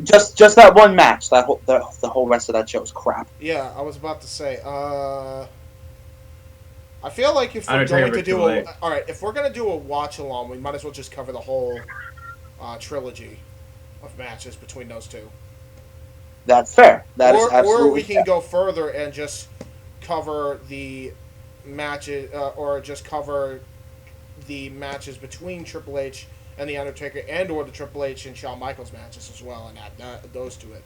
[SPEAKER 4] Just that one match. The whole rest of that show is crap.
[SPEAKER 3] Yeah, I was about to say. I feel like if we're going to do if we're going to do a watch along, we might as well just cover the whole trilogy of matches between those two.
[SPEAKER 4] That's fair. That is absolutely
[SPEAKER 3] or we can go further and just cover the matches or just cover the matches between Triple H and The Undertaker, and or the Triple H and Shawn Michaels matches as well, and add those to it.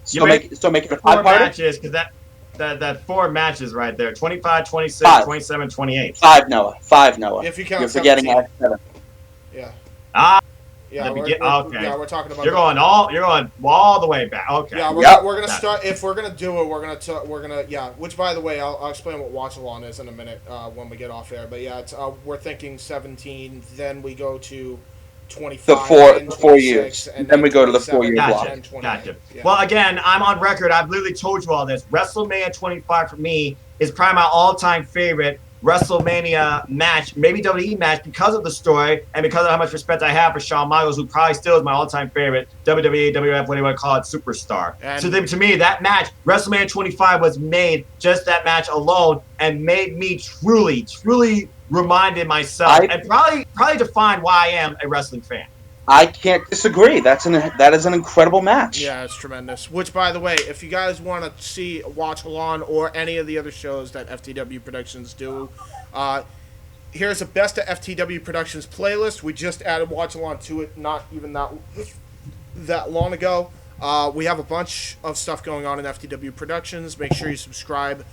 [SPEAKER 4] So make it a
[SPEAKER 2] four
[SPEAKER 4] 5-parter?
[SPEAKER 2] matches, because that 4 matches right there: 25, 26,
[SPEAKER 4] 5.
[SPEAKER 2] 27, 28.
[SPEAKER 4] 5, Noah. 5, Noah.
[SPEAKER 3] If you count
[SPEAKER 4] You're forgetting
[SPEAKER 3] 17.
[SPEAKER 4] X7.
[SPEAKER 3] Yeah.
[SPEAKER 2] Yeah,
[SPEAKER 3] we're
[SPEAKER 2] we're
[SPEAKER 3] talking about.
[SPEAKER 2] You're going all the way back. Okay.
[SPEAKER 3] Yeah,
[SPEAKER 4] Yep.
[SPEAKER 3] we're gonna start. If we're gonna do it, we're gonna. Which, by the way, I'll explain what watch along is in a minute when we get off air. But yeah, it's, we're thinking 17. Then we go to 25.
[SPEAKER 4] The 4 years, and then we go to the 4-year block.
[SPEAKER 2] Gotcha.
[SPEAKER 3] Yeah.
[SPEAKER 2] Well, again, I'm on record. I've literally told you all this. WrestleMania 25 for me is probably my all-time favorite WrestleMania match, maybe WWE match, because of the story and because of how much respect I have for Shawn Michaels, who probably still is my all-time favorite WWE, WWF, whatever you want to call it, superstar. So then, to me, that match, WrestleMania 25, was made, just that match alone, and made me truly reminded myself and probably defined why I am a wrestling fan.
[SPEAKER 4] I can't disagree. That is an incredible match.
[SPEAKER 3] Yeah, it's tremendous. Which, by the way, if you guys want to see Watch Along or any of the other shows that FTW Productions do, here's a Best of FTW Productions playlist. We just added Watch Along to it not even that long ago. We have a bunch of stuff going on in FTW Productions. Make sure you subscribe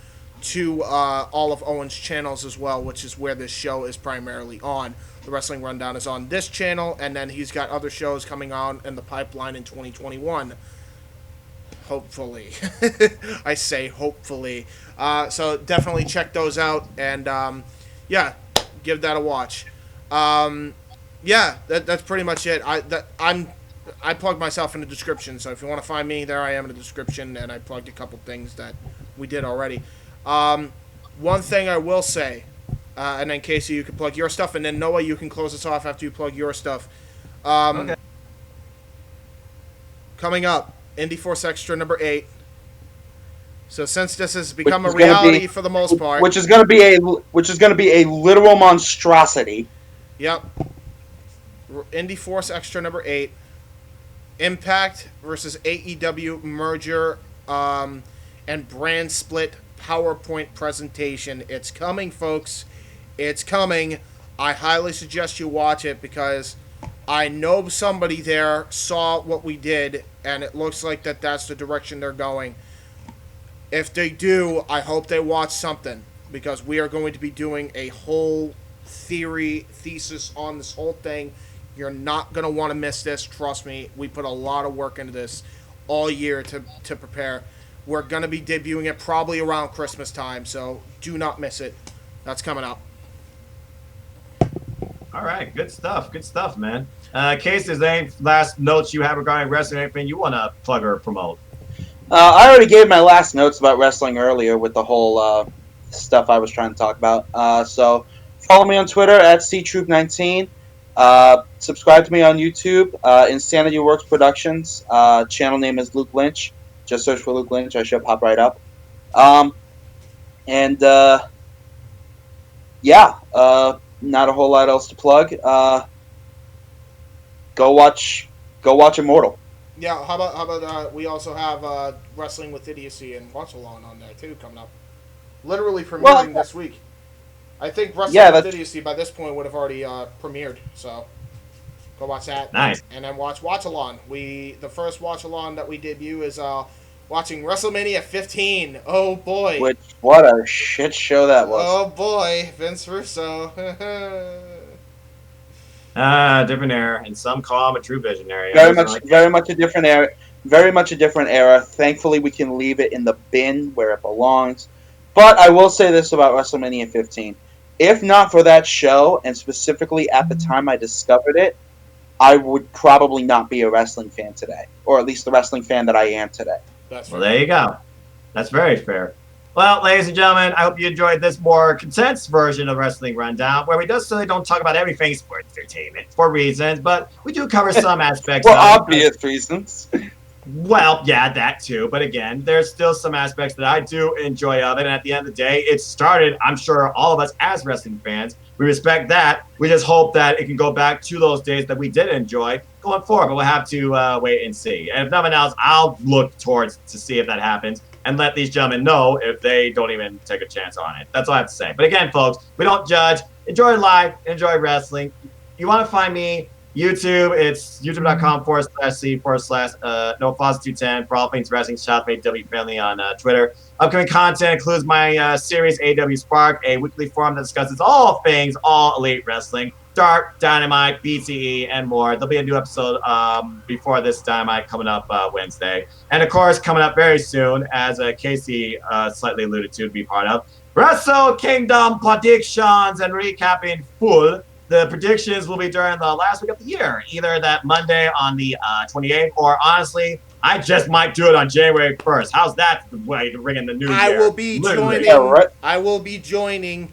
[SPEAKER 3] to all of Owen's channels as well, which is where this show is primarily on. The Wrestling Rundown is on this channel, and then he's got other shows coming on in the pipeline in 2021. Hopefully. I say hopefully. So definitely check those out, and give that a watch. That's pretty much it. I plugged myself in the description, so if you want to find me, there I am in the description, and I plugged a couple things that we did already. One thing I will say, and then Casey, you can plug your stuff, and then Noah, you can close us off after you plug your stuff. Okay. Coming up, Indie Force Extra number 8. So since this has become a reality for the most part,
[SPEAKER 4] which is going to be a literal monstrosity.
[SPEAKER 3] Yep. Indie Force Extra number 8. Impact versus AEW merger and brand split PowerPoint presentation. It's coming, folks. It's coming. I highly suggest you watch it because I know somebody there saw what we did, and it looks like that's the direction they're going. If they do, I hope they watch something, because we are going to be doing a whole thesis on this whole thing. You're not going to want to miss this. Trust me. We put a lot of work into this all year to prepare. We're going to be debuting it probably around Christmas time, so do not miss it. That's coming up.
[SPEAKER 2] All right, good stuff, man. Case, is there any last notes you have regarding wrestling, anything you want to plug or promote?
[SPEAKER 4] I already gave my last notes about wrestling earlier with the whole stuff I was trying to talk about. So follow me on Twitter at ctroop19. Subscribe to me on YouTube, Insanity Works Productions. Channel name is Luke Lynch. Just search for Luke Lynch. I should pop right up. Not a whole lot else to plug. Go watch Immortal.
[SPEAKER 3] Yeah, how about we also have Wrestling with Idiocy and Watch Along on there too coming up. Literally premiering this week. I think Wrestling with Idiocy by this point would have already premiered. So go watch that.
[SPEAKER 2] Nice.
[SPEAKER 3] And then watch Along. The first Watch Along that we debut is watching WrestleMania 15. Oh boy.
[SPEAKER 4] What a shit show that was.
[SPEAKER 3] Oh boy, Vince Russo.
[SPEAKER 2] Different era, and some call him a true visionary.
[SPEAKER 4] Very much a different era. Very much a different era. Thankfully, we can leave it in the bin where it belongs. But I will say this about WrestleMania 15. If not for that show, and specifically at the time I discovered it, I would probably not be a wrestling fan today. Or at least the wrestling fan that I am today.
[SPEAKER 2] Well, there you go. That's very fair. Well, ladies and gentlemen, I hope you enjoyed this more condensed version of Wrestling Rundown, where we certainly don't talk about everything sports entertainment for reasons, but we do cover some aspects.
[SPEAKER 4] For obvious reasons.
[SPEAKER 2] Well, yeah, that too. But again, there's still some aspects that I do enjoy of it. And at the end of the day, it started, I'm sure, all of us as wrestling fans. We respect that. We just hope that it can go back to those days that we did enjoy going forward. But we'll have to wait and see. And if nothing else, I'll look towards to see if that happens. and let these gentlemen know if they don't even take a chance on it. That's all I have to say. But again, folks, we don't judge. Enjoy life. Enjoy wrestling. You want to find me, YouTube, it's youtube.com/c/NoFoz210 for all things wrestling. Shop AEW Family on Twitter. Upcoming content includes my series AEW Spark, a weekly forum that discusses all things all elite wrestling, Dark, Dynamite, BTE, and more. There'll be a new episode before this Dynamite coming up Wednesday. And of course, coming up very soon, as Casey slightly alluded to be part of, Wrestle Kingdom predictions and recapping full. The predictions will be during the last week of the year, either that Monday on the 28th, or honestly, I just might do it on January 1st. How's that the way to ring in the new year?
[SPEAKER 3] I will be joining.
[SPEAKER 4] Yeah, right.
[SPEAKER 3] I will be joining.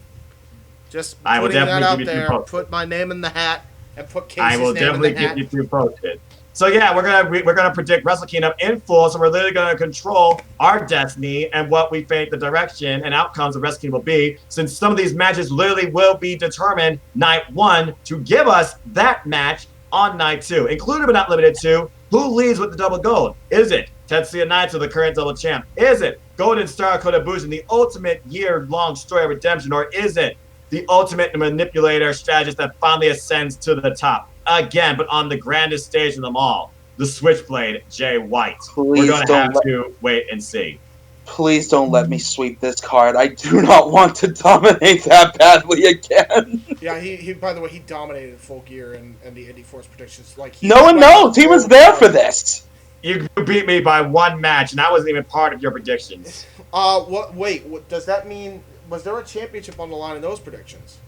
[SPEAKER 3] Just
[SPEAKER 2] I will
[SPEAKER 3] putting that out
[SPEAKER 2] definitely
[SPEAKER 3] there. Put my name in the hat and put Casey's
[SPEAKER 2] I will
[SPEAKER 3] name in
[SPEAKER 2] definitely
[SPEAKER 3] the hat.
[SPEAKER 2] keep you two posted. So yeah, we're gonna predict Wrestle Kingdom in full. So we're literally gonna control our destiny and what we think the direction and outcomes of Wrestle Kingdom will be. Since some of these matches literally will be determined night 1 to give us that match on night 2, including but not limited to who leads with the double gold. Is it Tetsuya Naito, the current double champ? Is it Golden Star Kota Ibushi, the ultimate year-long story of redemption, or is it the ultimate manipulator strategist that finally ascends to the top? Again, but on the grandest stage of them all, the Switchblade, Jay White. We're going to have to wait and see.
[SPEAKER 4] Please don't let me sweep this card. I do not want to dominate that badly again.
[SPEAKER 3] Yeah, he by the way, he dominated Full Gear and the Indie Force predictions. Like
[SPEAKER 4] No one knows. He was there for this.
[SPEAKER 2] You beat me by 1 match, and I wasn't even part of your predictions.
[SPEAKER 3] What? Wait, what does that mean? Was there a championship on the line in those predictions?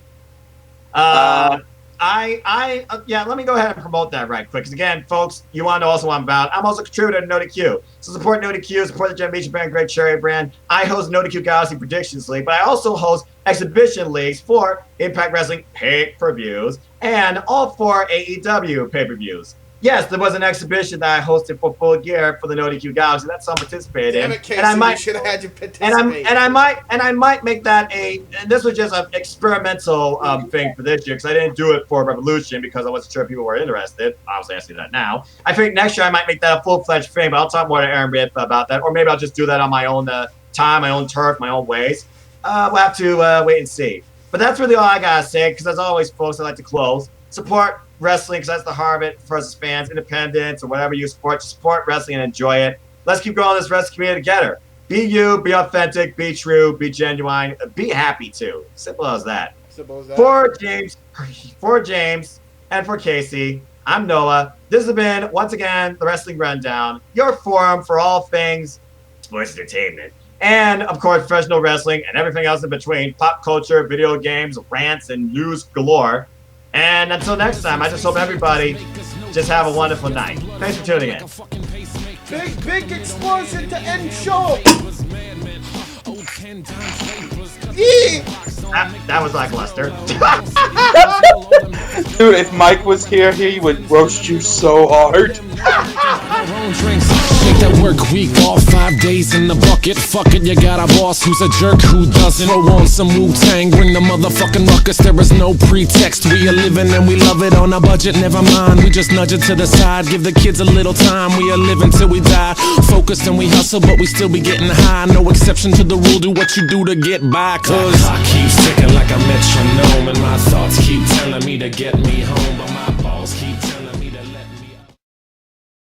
[SPEAKER 2] Yeah, let me go ahead and promote that right quick. Because again, folks, you want to know also what I'm about. I'm also a contributor to NoDQ. So support NoDQ, support the Gem Beach brand, Great Cherry brand. I host NoDQ Galaxy Predictions League, but I also host exhibition leagues for Impact Wrestling pay-per-views and all 4 AEW pay-per-views. Yes, there was an exhibition that I hosted for Full Gear for the NoDQ Galaxy that some participated in.
[SPEAKER 3] Damn it, Casey,
[SPEAKER 2] and I might
[SPEAKER 3] we should have had you participate.
[SPEAKER 2] and I might make that and this was just an experimental thing for this year because I didn't do it for Revolution because I wasn't sure if people were interested. Obviously, I see that now. I think next year I might make that a full-fledged thing, but I'll talk more to Aaron Riff about that, or maybe I'll just do that on my own time, my own turf, my own ways. We'll have to wait and see. But that's really all I gotta say because as always, folks, I like to close. Support wrestling because that's the heart of it for us as fans, independents or whatever you support wrestling and enjoy it. Let's keep growing this wrestling community together. Be you, be authentic, be true, be genuine, be happy too. Simple as that.
[SPEAKER 3] Simple as that.
[SPEAKER 2] For James and for Casey, I'm Noah. This has been once again the Wrestling Rundown, your forum for all things sports entertainment. And of course, professional wrestling and everything else in between, pop culture, video games, rants, and news galore. And until next time, I just hope everybody just have a wonderful night. Thanks for tuning in.
[SPEAKER 3] Big explosion to end show.
[SPEAKER 2] That was lackluster.
[SPEAKER 4] Dude, if Mike was here, he would roast you so hard.
[SPEAKER 1] Take that work week off, 5 days in the bucket. Fuck it, you got a boss who's a jerk who doesn't. Throw on some Wu-Tang, bring the motherfucking ruckus. There is no pretext. We are living and we love it on a budget. Never mind, we just nudge it to the side. Give the kids a little time. We are living till we die. Focused and we hustle, but we still be getting high. No exception to the rule. Do what you do to get by. Cause I keep ticking like a metronome, and my thoughts keep telling me to get me home, but my